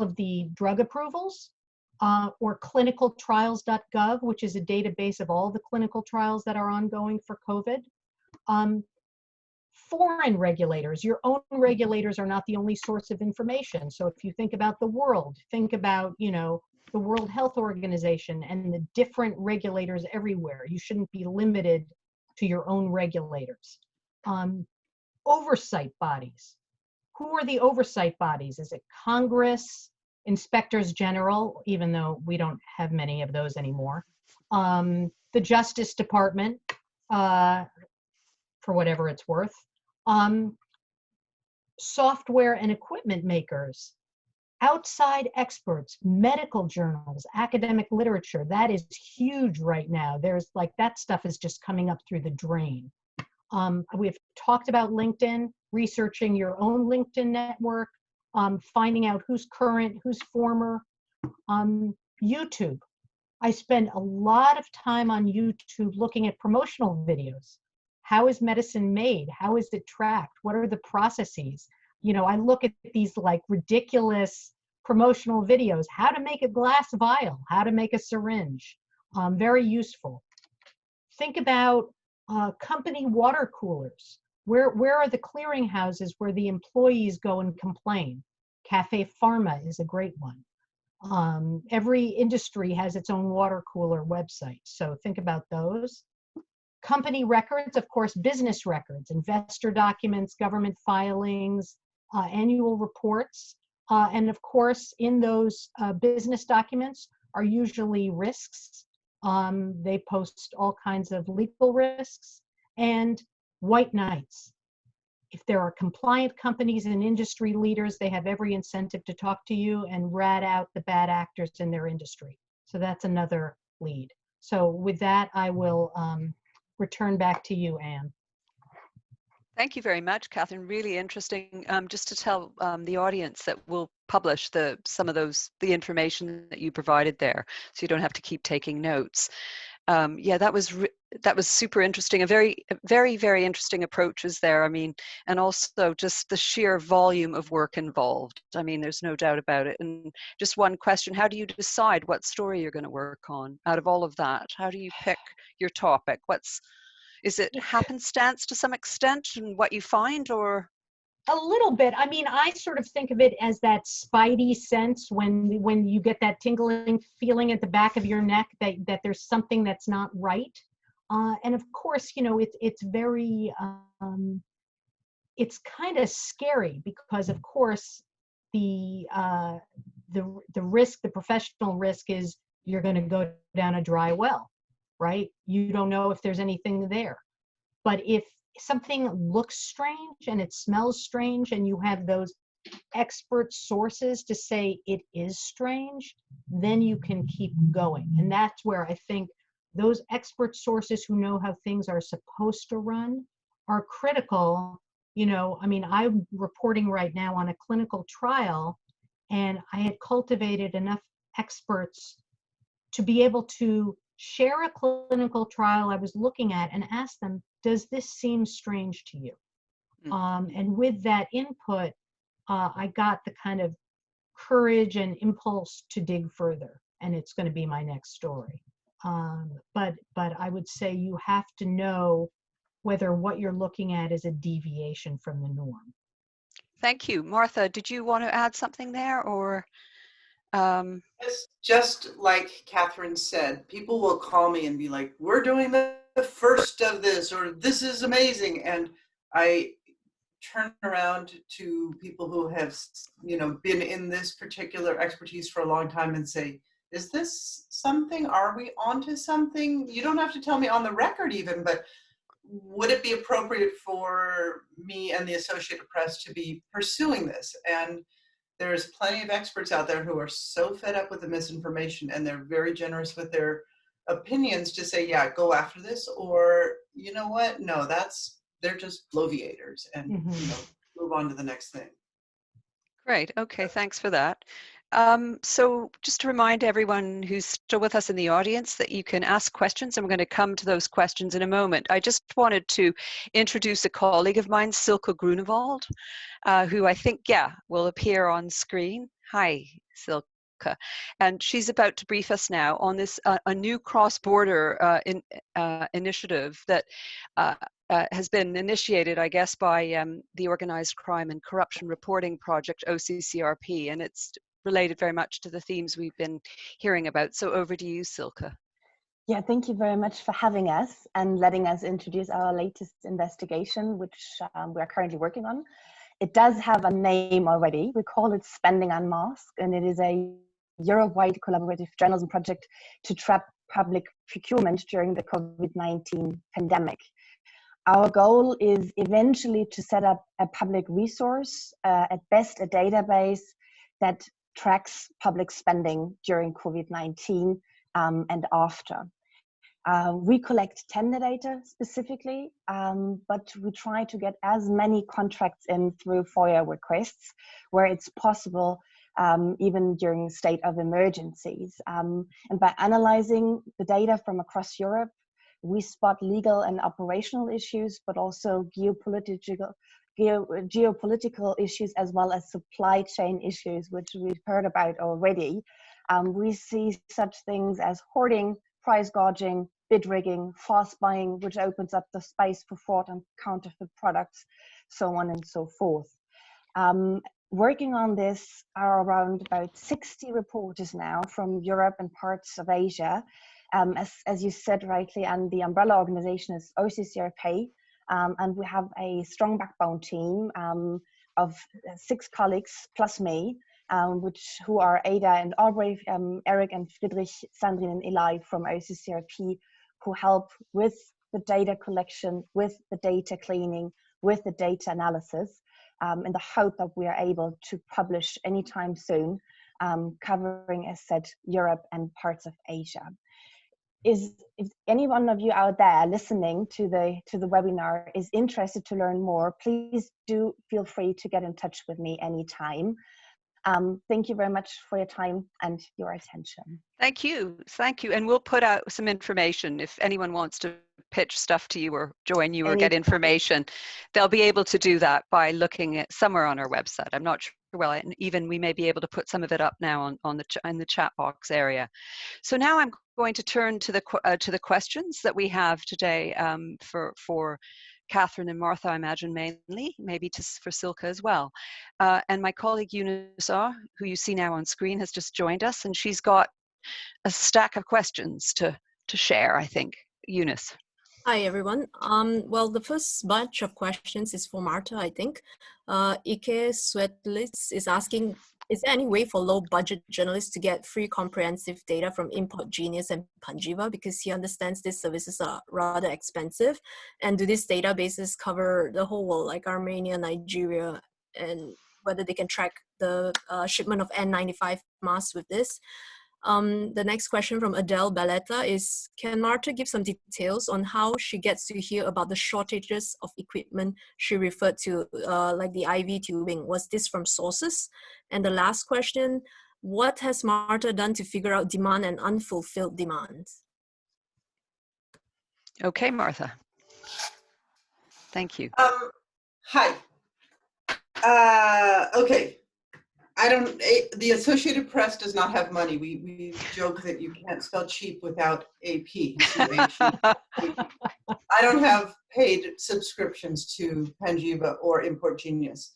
of the drug approvals, or clinicaltrials.gov, which is a database of all the clinical trials that are ongoing for COVID. Foreign regulators, your own regulators are not the only source of information. So if you think about the world, think about, you know, the World Health Organization and the different regulators everywhere. You shouldn't be limited to your own regulators. Oversight bodies. Who are the oversight bodies? Is it Congress, inspectors general, even though we don't have many of those anymore? The Justice Department, for whatever it's worth. Software and equipment makers, outside experts, medical journals, academic literature. That is huge right now. There's like, that stuff is just coming up through the drain. We've talked about LinkedIn, researching your own LinkedIn network, finding out who's current, who's former. YouTube. I spend a lot of time on YouTube looking at promotional videos. How is medicine made? How is it tracked? What are the processes? You know, I look at these like ridiculous promotional videos, how to make a glass vial, how to make a syringe, very useful. Think about company water coolers. Where are the clearinghouses where the employees go and complain? Cafe Pharma is a great one. Every industry has its own water cooler website, so think about those. Company records, of course, business records, investor documents, government filings, annual reports. And of course, in those business documents are usually risks. They post all kinds of legal risks and white knights. If there are compliant companies and industry leaders, they have every incentive to talk to you and rat out the bad actors in their industry. So that's another lead. So with that, I will return back to you, Anne. Thank you very much, Katherine. Really interesting. Just to tell the audience that we'll publish some of the information that you provided there, so you don't have to keep taking notes. Yeah, that was super interesting. A very interesting approaches there. I mean, and also just the sheer volume of work involved. I mean, there's no doubt about it. And just one question: how do you decide what story you're going to work on out of all of that? How do you pick your topic? Is it happenstance to some extent, and what you find, or? A little bit. I mean, I sort of think of it as that spidey sense when you get that tingling feeling at the back of your neck that there's something that's not right. And of course, you know, it's very it's kind of scary because of course the risk, the professional risk is you're going to go down a dry well, right? You don't know if there's anything there. But if something looks strange and it smells strange and you have those expert sources to say it is strange, then you can keep going. And that's where I think those expert sources who know how things are supposed to run are critical. You know, I mean, I'm reporting right now on a clinical trial, and I had cultivated enough experts to be able to share a clinical trial I was looking at and ask them, does this seem strange to you? And with that input, I got the kind of courage and impulse to dig further, and it's going to be my next story. But I would say you have to know whether what you're looking at is a deviation from the norm. Thank you. Martha, did you want to add something there, or? Just like Katherine said, people will call me and be like, we're doing the first of this, or this is amazing. And I turn around to people who have, you know, been in this particular expertise for a long time and say, is this something? Are we onto something? You don't have to tell me on the record even, but would it be appropriate for me and the Associated Press to be pursuing this? And there's plenty of experts out there who are so fed up with the misinformation, and they're very generous with their opinions to say, yeah, go after this, or you know what, no, they're just bloviators, and you know, move on to the next thing. Great. Okay, thanks for that. So just to remind everyone who's still with us in the audience that you can ask questions, and we're going to come to those questions in a moment. I just wanted to introduce a colleague of mine, Silke Grunewald, who I think, will appear on screen. Hi, Silke. And she's about to brief us now on this a new cross-border initiative that has been initiated, I guess, by the Organized Crime and Corruption Reporting Project, OCCRP, and it's related very much to the themes we've been hearing about. So over to you, Silke. Yeah, thank you very much for having us and letting us introduce our latest investigation, which we are currently working on. It does have a name already. We call it Spending Unmasked, and it is a Europe-wide collaborative journalism project to track public procurement during the COVID-19 pandemic. Our goal is eventually to set up a public resource, at best a database that tracks public spending during COVID-19 and after. We collect tender data specifically, but we try to get as many contracts in through FOIA requests where it's possible, even during state of emergencies. And by analyzing the data from across Europe, we spot legal and operational issues, but also geopolitical issues, as well as supply chain issues, which we've heard about already. We see such things as hoarding, price gouging, bid rigging, fast buying, which opens up the space for fraud and counterfeit products, so on and so forth. Working on this are around about 60 reporters now from Europe and parts of Asia. As you said rightly, and the umbrella organization is OCCRP, and we have a strong backbone team of 6 colleagues plus me, who are Ada and Aubrey, Eric and Friedrich, Sandrine and Eli from OCCRP, who help with the data collection, with the data cleaning, with the data analysis, in the hope that we are able to publish anytime soon, covering, as said, Europe and parts of Asia. If any one of you out there listening to the webinar is interested to learn more, please do feel free to get in touch with me anytime. Thank you very much for your time and your attention. Thank you. Thank you. And we'll put out some information if anyone wants to pitch stuff to you or join you or get information. They'll be able to do that by looking at somewhere on our website. I'm not sure. Well, and even we may be able to put some of it up now on in the chat box area. So now I'm going to turn to the questions that we have today for Katherine and Martha, I imagine mainly, maybe for Silke as well. And my colleague Eunice Au, who you see now on screen, has just joined us, and she's got a stack of questions to share, I think. Eunice. Hi, everyone. Well, the first batch of questions is for Martha, I think. Ike Swetlitz is asking, is there any way for low-budget journalists to get free comprehensive data from Import Genius and Panjiva? Because he understands these services are rather expensive. And do these databases cover the whole world, like Armenia, Nigeria, and whether they can track the shipment of N95 masks with this? The next question from Adele Balletta is, can Martha give some details on how she gets to hear about the shortages of equipment she referred to, like the IV tubing? Was this from sources? And the last question, what has Martha done to figure out demand and unfulfilled demands? Okay, Martha. Thank you. Hi. Okay. The Associated Press does not have money. We joke that you can't spell cheap without AP. I don't have paid subscriptions to Panjiva or Import Genius.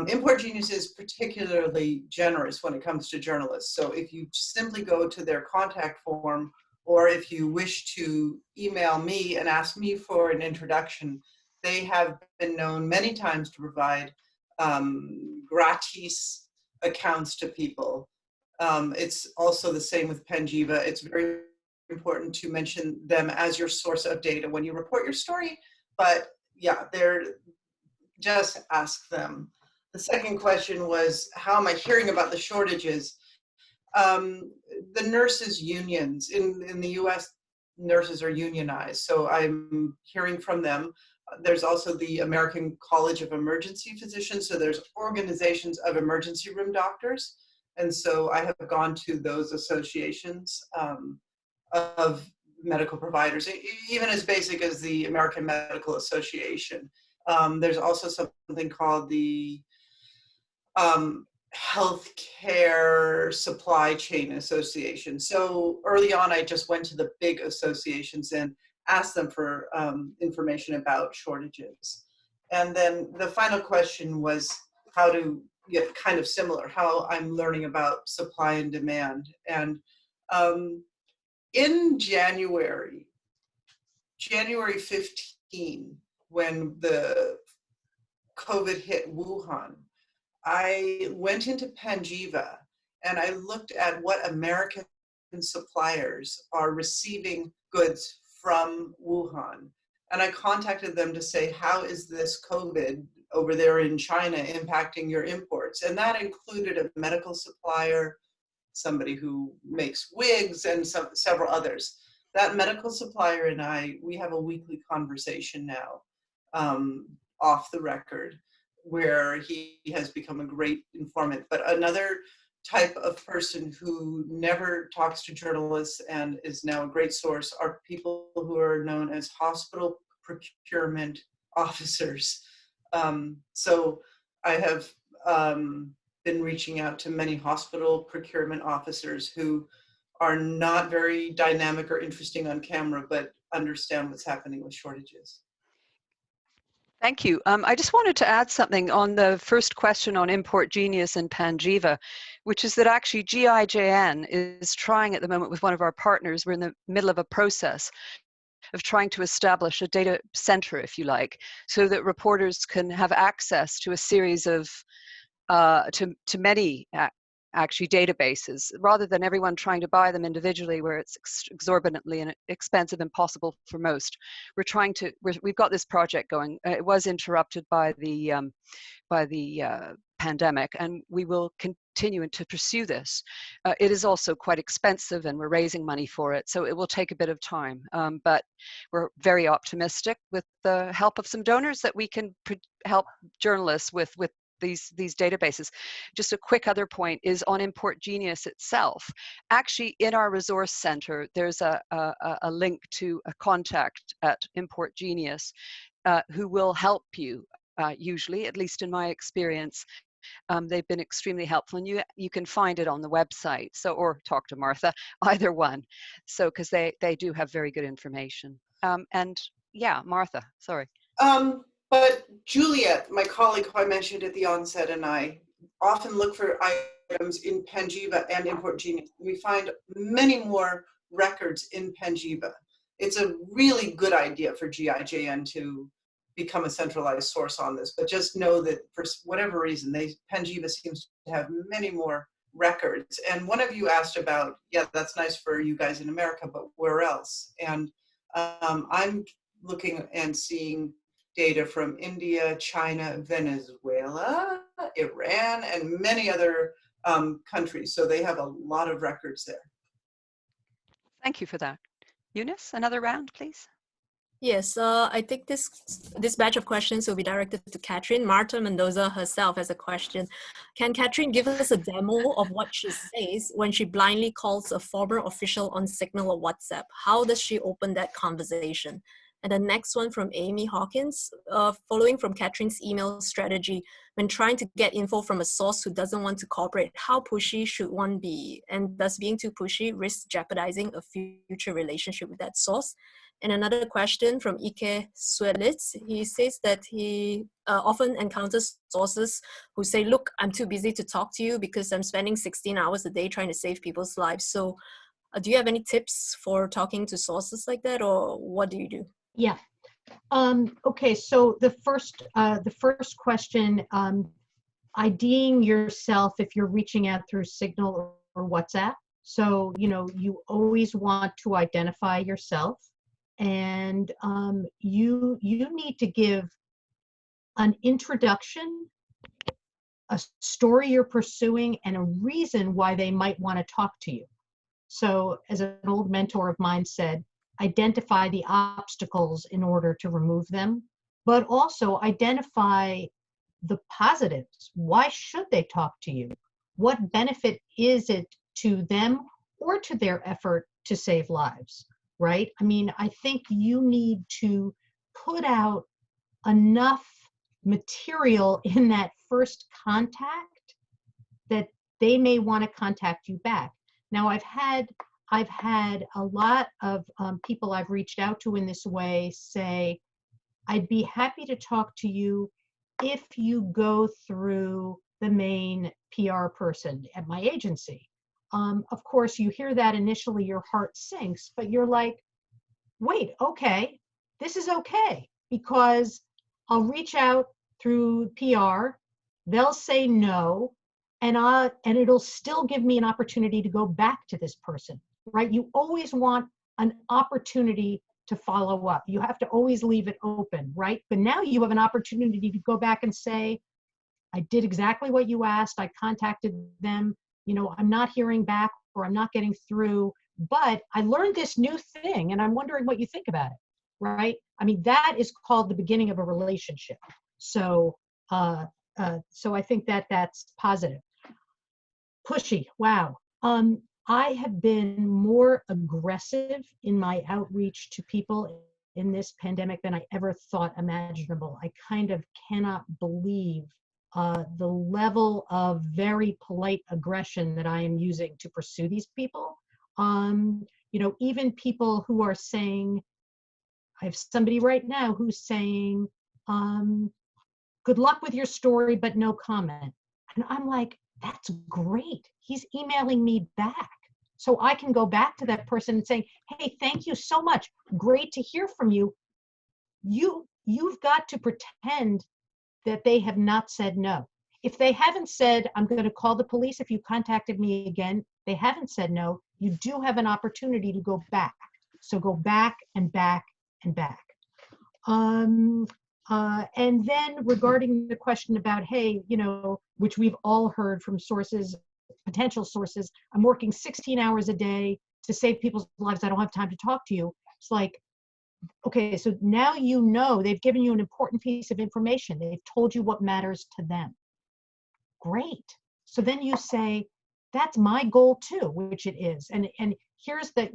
Import Genius is particularly generous when it comes to journalists. So if you simply go to their contact form, or if you wish to email me and ask me for an introduction, they have been known many times to provide gratis accounts to people. It's also the same with Panjiva. It's very important to mention them as your source of data when you report your story, but yeah, just ask them. The second question was, how am I hearing about the shortages? The nurses' unions in the US, nurses are unionized, so I'm hearing from them. There's also the American College of Emergency Physicians, so there's organizations of emergency room doctors, and so I have gone to those associations of medical providers, even as basic as the American Medical Association. There's also something called the Healthcare Supply Chain Association. So early on, I just went to the big associations and asked them for information about shortages. And then the final question was how to get kind of similar, how I'm learning about supply and demand. And in January 15, when the COVID hit Wuhan, I went into Panjiva and I looked at what American suppliers are receiving goods from Wuhan. And I contacted them to say, how is this COVID over there in China impacting your imports? And that included a medical supplier, somebody who makes wigs, and several others. That medical supplier and we have a weekly conversation now, off the record, where he has become a great informant. But another type of person who never talks to journalists and is now a great source are people who are known as hospital procurement officers. So I have been reaching out to many hospital procurement officers who are not very dynamic or interesting on camera, but understand what's happening with shortages. Thank you. I just wanted to add something on the first question on Import Genius and Panjiva, which is that actually GIJN is trying at the moment with one of our partners, we're in the middle of a process of trying to establish a data center, if you like, so that reporters can have access to a series of, to many actually databases, rather than everyone trying to buy them individually where it's exorbitantly and expensive and impossible for most. We've got this project going. It was interrupted by the pandemic, and we will continue to pursue this. It is also quite expensive and we're raising money for it, so it will take a bit of time, but we're very optimistic with the help of some donors that we can help journalists with these databases. Just a quick other point is on Import Genius itself. Actually, in our resource center, there's a link to a contact at Import Genius who will help you, usually, at least in my experience. They've been extremely helpful, and you can find it on the website. So, or talk to Martha, either one. So, because they do have very good information. And yeah, Martha, sorry. But Juliet, my colleague who I mentioned at the onset, and I often look for items in Panjiva and Import Genius. We find many more records in Panjiva. It's a really good idea for GIJN to become a centralized source on this, but just know that for whatever reason, Panjiva seems to have many more records. And one of you asked about, yeah, that's nice for you guys in America, but where else? And I'm looking and seeing data from India, China, Venezuela, Iran, and many other countries. So they have a lot of records there. Thank you for that. Eunice, another round, please. Yes, I think this batch of questions will be directed to Katherine. Martha Mendoza herself has a question. Can Katherine give us a demo of what she says when she blindly calls a former official on Signal or WhatsApp? How does she open that conversation? And the next one from Amy Hawkins, following from Katherine's email strategy, when trying to get info from a source who doesn't want to cooperate, how pushy should one be? And does being too pushy risk jeopardizing a future relationship with that source? And another question from Ike Swelitz. He says that he often encounters sources who say, look, I'm too busy to talk to you because I'm spending 16 hours a day trying to save people's lives. So do you have any tips for talking to sources like that, or what do you do? Yeah. Okay. So the first question, IDing yourself if you're reaching out through Signal or WhatsApp. So, you always want to identify yourself, and you need to give an introduction, a story you're pursuing, and a reason why they might want to talk to you. So, as an old mentor of mine said, identify the obstacles in order to remove them, but also identify the positives. Why should they talk to you? What benefit is it to them or to their effort to save lives, right? I mean, I think you need to put out enough material in that first contact that they may want to contact you back. Now, I've had a lot of people I've reached out to in this way say, I'd be happy to talk to you if you go through the main PR person at my agency. Of course, you hear that initially, your heart sinks, but you're like, wait, okay, this is okay, because I'll reach out through PR, they'll say no, and it'll still give me an opportunity to go back to this person, right? You always want an opportunity to follow up. You have to always leave it open, right? But now you have an opportunity to go back and say, I did exactly what you asked. I contacted them. I'm not hearing back, or I'm not getting through, but I learned this new thing and I'm wondering what you think about it, right? I mean, that is called the beginning of a relationship. So I think that's positive. Pushy, wow. I have been more aggressive in my outreach to people in this pandemic than I ever thought imaginable. I kind of cannot believe the level of very polite aggression that I am using to pursue these people. Even people who are saying, I have somebody right now who's saying, good luck with your story, but no comment. And I'm like, that's great. He's emailing me back. So I can go back to that person and say, hey, thank you so much. Great to hear from you. You've got to pretend that they have not said no. If they haven't said, I'm going to call the police if you contacted me again, they haven't said no, you do have an opportunity to go back. So go back and back and back. And then regarding the question about, hey, which we've all heard from sources, potential sources, I'm working 16 hours a day to save people's lives. I don't have time to talk to you. It's like, okay, so now they've given you an important piece of information. They've told you what matters to them. great. So then you say, that's my goal too, which it is. And here's the,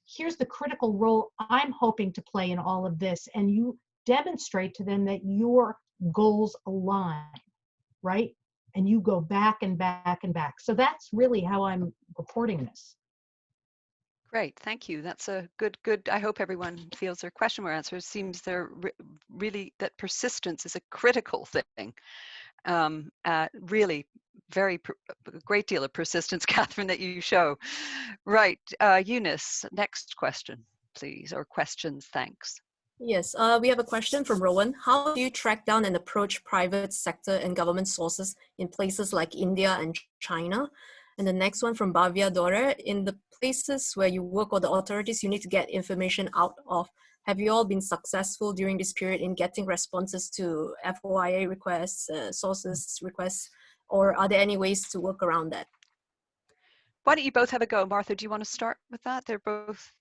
here's the critical role I'm hoping to play in all of this. And you demonstrate to them that your goals align, right? And you go back and back and back. So that's really how I'm reporting this. Great, thank you. That's a good. I hope everyone feels their question were answered. It seems they're really that persistence is a critical thing. Really, a great deal of persistence, Katherine, that you show. Right, Eunice, next question, please, or questions, thanks. Yes, we have a question from Rowan. How do you track down and approach private sector and government sources in places like India and China? And the next one from Bhavya Dore. In the places where you work or the authorities you need to get information out of, have you all been successful during this period in getting responses to FOIA requests, sources requests, or are there any ways to work around that? Why don't you both have a go? Martha, do you want to start with that? They're both,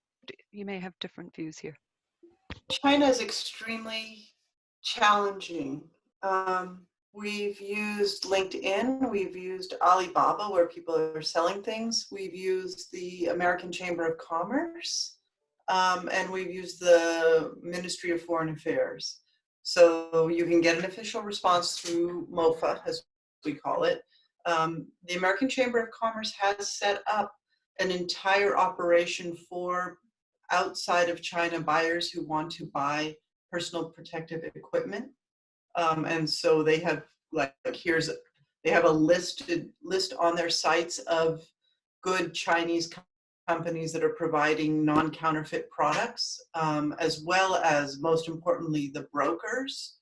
you may have different views here. China is extremely challenging. We've used LinkedIn, we've used Alibaba where people are selling things, we've used the American Chamber of Commerce, and we've used the Ministry of Foreign Affairs. So you can get an official response through MOFA, as we call it. The American Chamber of Commerce has set up an entire operation for outside of China buyers who want to buy personal protective equipment. And so they have they have a list on their sites of good Chinese companies that are providing non-counterfeit products, as well as, most importantly, the brokers.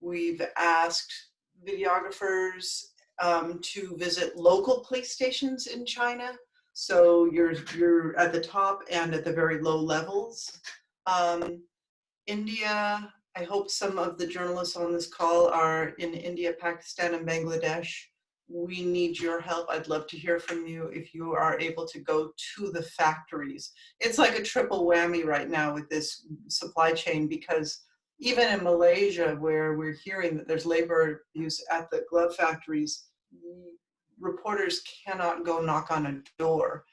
We've asked videographers to visit local police stations in China. So you're at the top and at the very low levels. India, I hope some of the journalists on this call are in India, Pakistan, and Bangladesh. We need your help. I'd love to hear from you if you are able to go to the factories. It's like a triple whammy right now with this supply chain, because even in Malaysia, where we're hearing that there's labor abuse at the glove factories, reporters cannot go knock on a door.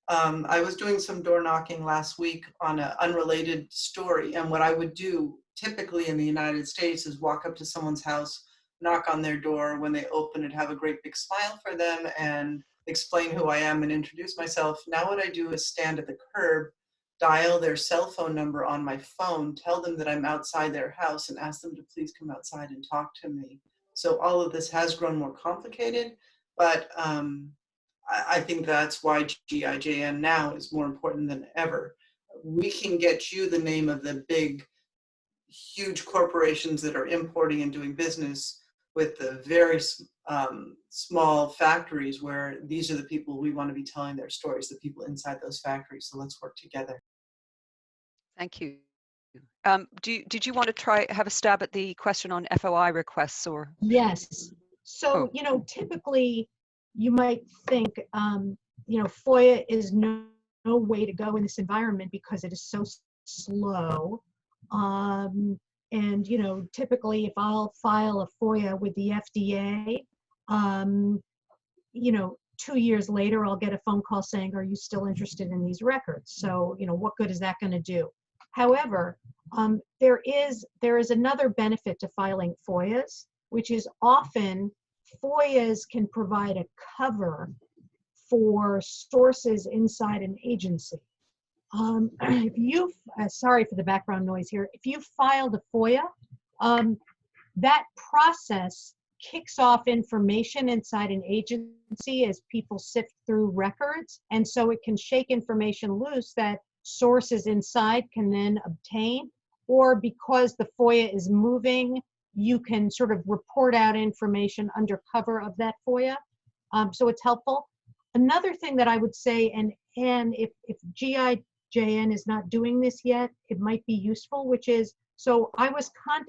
I was doing some door knocking last week on an unrelated story, and what I would do typically in the United States is walk up to someone's house, knock on their door. When they open it, have a great big smile for them and explain who I am and introduce myself. Now what I do is stand at the curb, dial their cell phone number on my phone, tell them that I'm outside their house, and ask them to please come outside and talk to me. So all of this has grown more complicated, but I think that's why GIJN now is more important than ever. We can get you the name of the big, huge corporations that are importing and doing business with the very small factories, where these are the people we want to be telling their stories, the people inside those factories. So let's work together. Thank you. Did you want to have a stab at the question on FOI requests or? Yes. So, typically you might think, FOIA is no way to go in this environment because it is so slow. And, typically if I'll file a FOIA with the FDA, 2 years later, I'll get a phone call saying, are you still interested in these records? So, what good is that going to do? However, there is another benefit to filing FOIAs, which is often FOIAs can provide a cover for sources inside an agency. If you, sorry for the background noise here, if you filed a FOIA, that process kicks off information inside an agency as people sift through records, and so it can shake information loose that sources inside can then obtain, or because the FOIA is moving, you can sort of report out information under cover of that FOIA. So it's helpful. Another thing that I would say, and if GIJN is not doing this yet, it might be useful, which is, so I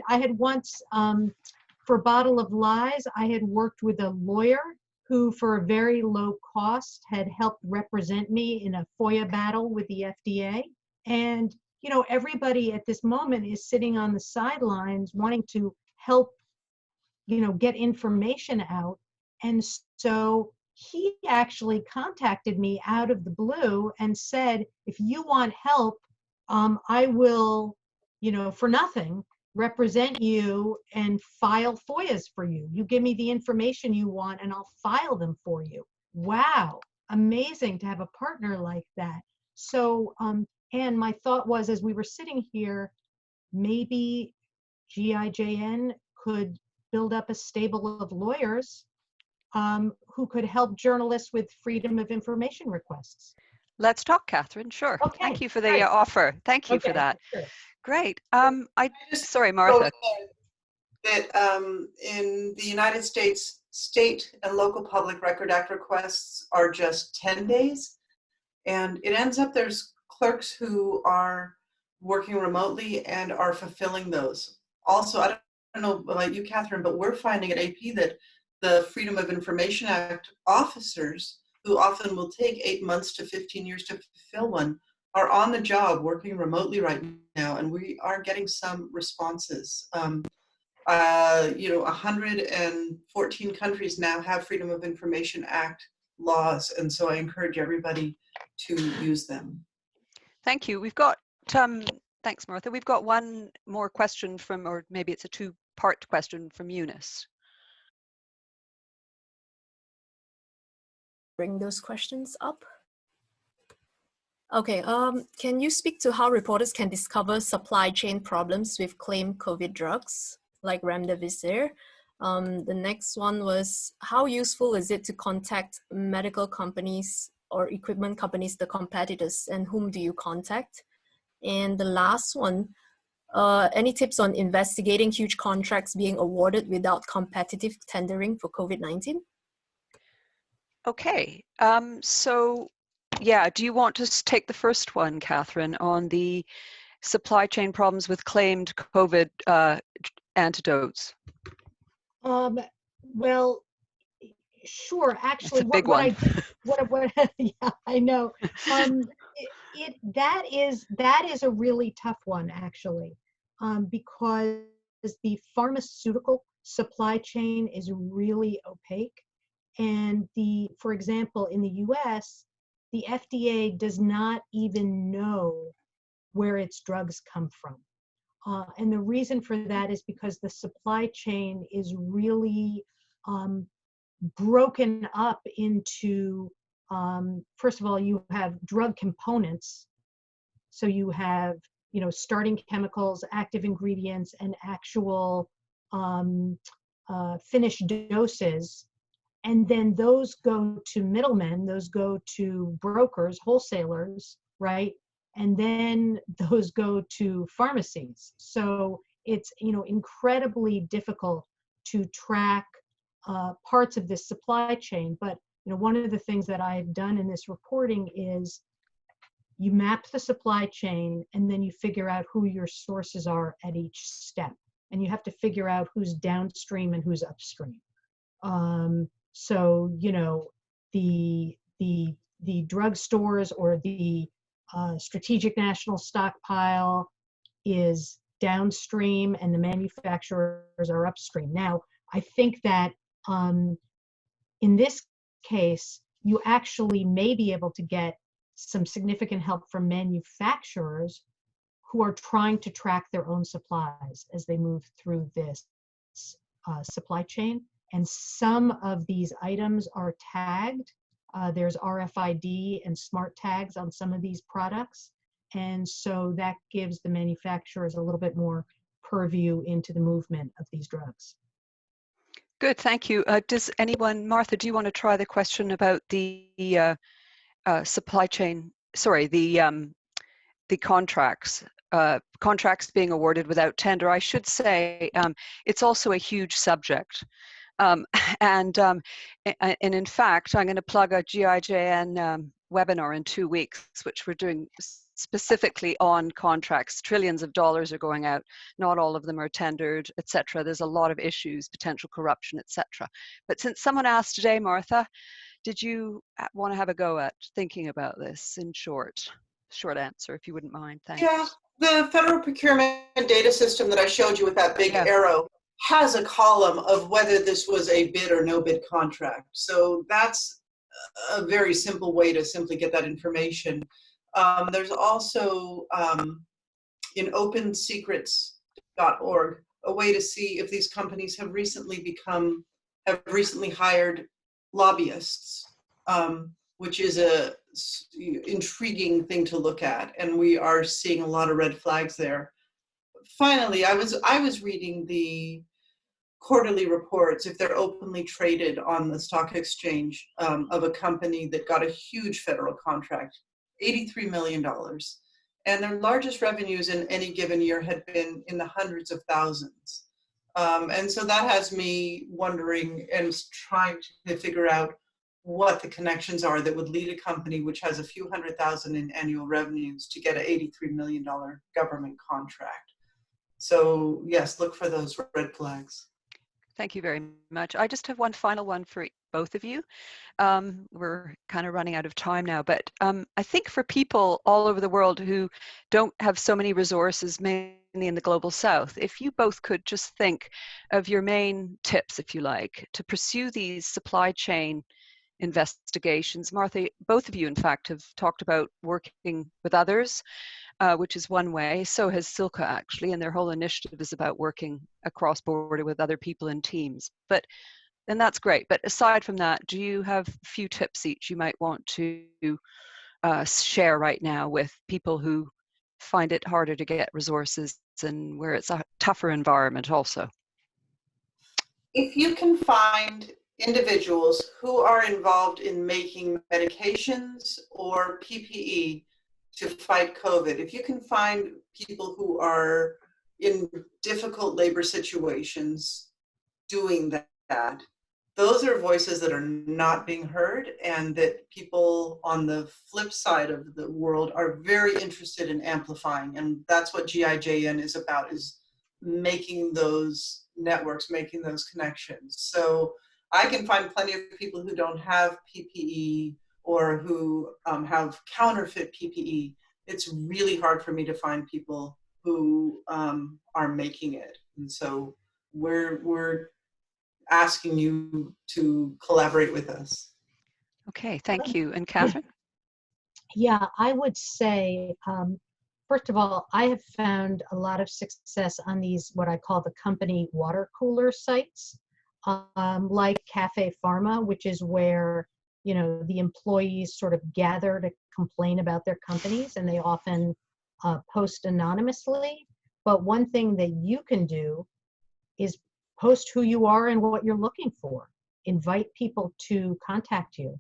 had once, for Bottle of Lies, I had worked with a lawyer who, for a very low cost, had helped represent me in a FOIA battle with the FDA. And, everybody at this moment is sitting on the sidelines wanting to help get information out. And so he actually contacted me out of the blue and said, if you want help, I will, for nothing, represent you and file FOIAs for you. You give me the information you want and I'll file them for you. Wow, amazing to have a partner like that. So, and my thought was, as we were sitting here, maybe GIJN could build up a stable of lawyers who could help journalists with freedom of information requests. Let's talk, Katherine. Sure. Okay, Thank you for the great. offer. Thank you for Okay, that. sure. Great. Just Sorry, throw Martha. in there that in the United States, state and local public record act requests are just 10 days. And it ends up there's clerks who are working remotely and are fulfilling those. Also, I don't know about you, Katherine, but we're finding at AP that the Freedom of Information Act officers, who often will take 8 months to 15 years to fulfill one, are on the job working remotely right now, and we are getting some responses. 114 countries now have Freedom of Information Act laws, and so I encourage everybody to use them. Thank you. We've got, thanks, Martha. We've got one more question from, or maybe it's a two-part question from Eunice. Bring those questions up. Okay, can you speak to how reporters can discover supply chain problems with claimed COVID drugs, like remdesivir? The next one was, how useful is it to contact medical companies or equipment companies, the competitors, and whom do you contact? And the last one, any tips on investigating huge contracts being awarded without competitive tendering for COVID-19? Okay, so yeah, do you want to take the first one, Katherine, on the supply chain problems with claimed COVID antidotes? Well, sure. Actually, It's a big what one. I did, what yeah, I know. That is a really tough one, actually, because the pharmaceutical supply chain is really opaque, and for example, in the U.S., the FDA does not even know where its drugs come from. And the reason for that is because the supply chain is really broken up into, first of all, you have drug components. So you have, starting chemicals, active ingredients, and actual finished doses. And then those go to middlemen, those go to brokers, wholesalers, right? And then those go to pharmacies. So it's, incredibly difficult to track parts of this supply chain. But, one of the things that I've done in this reporting is you map the supply chain and then you figure out who your sources are at each step. And you have to figure out who's downstream and who's upstream. So, the drugstores or the strategic national stockpile is downstream and the manufacturers are upstream. Now, I think that in this case, you actually may be able to get some significant help from manufacturers who are trying to track their own supplies as they move through this supply chain. And some of these items are tagged. There's RFID and smart tags on some of these products. And so that gives the manufacturers a little bit more purview into the movement of these drugs. Good, thank you. Does anyone, Martha, do you want to try the question about the supply chain, sorry, the contracts being awarded without tender? I should say it's also a huge subject. And in fact, I'm going to plug a GIJN webinar in 2 weeks, which we're doing specifically on contracts. Trillions of dollars are going out. Not all of them are tendered, etc. There's a lot of issues, potential corruption, etc. But since someone asked today, Martha, did you want to have a go at thinking about this in short answer, if you wouldn't mind? Thanks. Yeah, the federal procurement data system that I showed you with that big Yeah. arrow has a column of whether this was a bid or no bid contract. So that's a very simple way to simply get that information. There's also in opensecrets.org a way to see if these companies have recently hired lobbyists, which is a intriguing thing to look at, and we are seeing a lot of red flags there. Finally, I was reading the quarterly reports, if they're openly traded on the stock exchange, of a company that got a huge federal contract, $83 million. And their largest revenues in any given year had been in the hundreds of thousands. And so that has me wondering and trying to figure out what the connections are that would lead a company which has a few $100,000 in annual revenues to get an $83 million government contract. So yes, look for those red flags. Thank you very much. I just have one final one for both of you. We're kind of running out of time now, but I think for people all over the world who don't have so many resources, mainly in the global south, if you both could just think of your main tips, if you like, to pursue these supply chain investigations. Martha, both of you, in fact, have talked about working with others, which is one way. So has Silke, actually, and their whole initiative is about working across border with other people in teams. And that's great. But aside from that, do you have a few tips each you might want to share right now with people who find it harder to get resources and where it's a tougher environment also? If you can find individuals who are involved in making medications or PPE to fight COVID, if you can find people who are in difficult labor situations doing that, those are voices that are not being heard, and that people on the flip side of the world are very interested in amplifying. And that's what GIJN is about, is making those networks, making those connections. So I can find plenty of people who don't have PPE or who have counterfeit PPE. It's really hard for me to find people who are making it. And so we're asking you to collaborate with us. Okay, thank you. And Katherine? Yeah, I would say, first of all, I have found a lot of success on these, what I call the company water cooler sites, like Cafe Pharma, which is where, you know, the employees sort of gather to complain about their companies, and they often post anonymously. But one thing that you can do is post who you are and what you're looking for. Invite people to contact you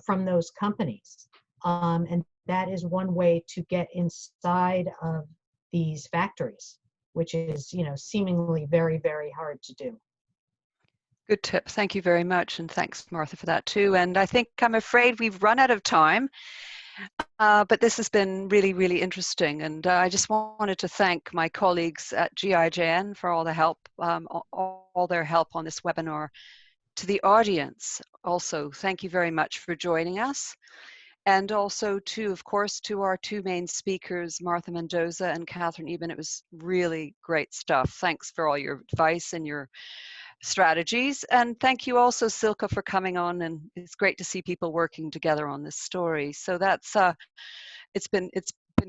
from those companies. And that is one way to get inside of these factories, which is, you know, seemingly very, very hard to do. Good tip. Thank you very much. And thanks, Martha, for that too. And I think I'm afraid we've run out of time. But this has been really, really interesting. And I just wanted to thank my colleagues at GIJN for all the help, all their help on this webinar. To the audience also, thank you very much for joining us. And also to, of course, to our two main speakers, Martha Mendoza and Katherine Eban. It was really great stuff. Thanks for all your advice and your strategies. And thank you also, Silke, for coming on. And it's great to see people working together on this story. So that's, it's been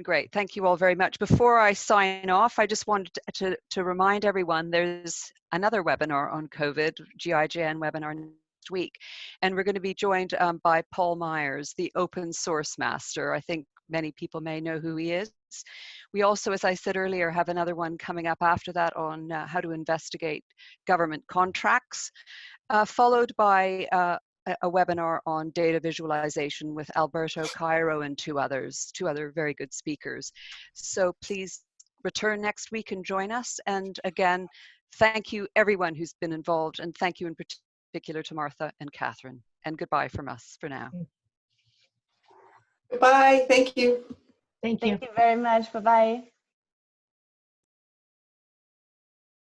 great. Thank you all very much. Before I sign off, I just wanted to remind everyone there's another webinar on COVID, GIJN webinar next week. And we're going to be joined by Paul Myers, the open source master. I think many people may know who he is. We also, as I said earlier, have another one coming up after that on how to investigate government contracts, followed by a webinar on data visualization with Alberto Cairo and two other very good speakers. So please return next week and join us. And again, thank you everyone who's been involved, and thank you in particular to Martha and Katherine. And goodbye from us for now. Goodbye. Thank you. Thank you. Thank you very much. Bye-bye.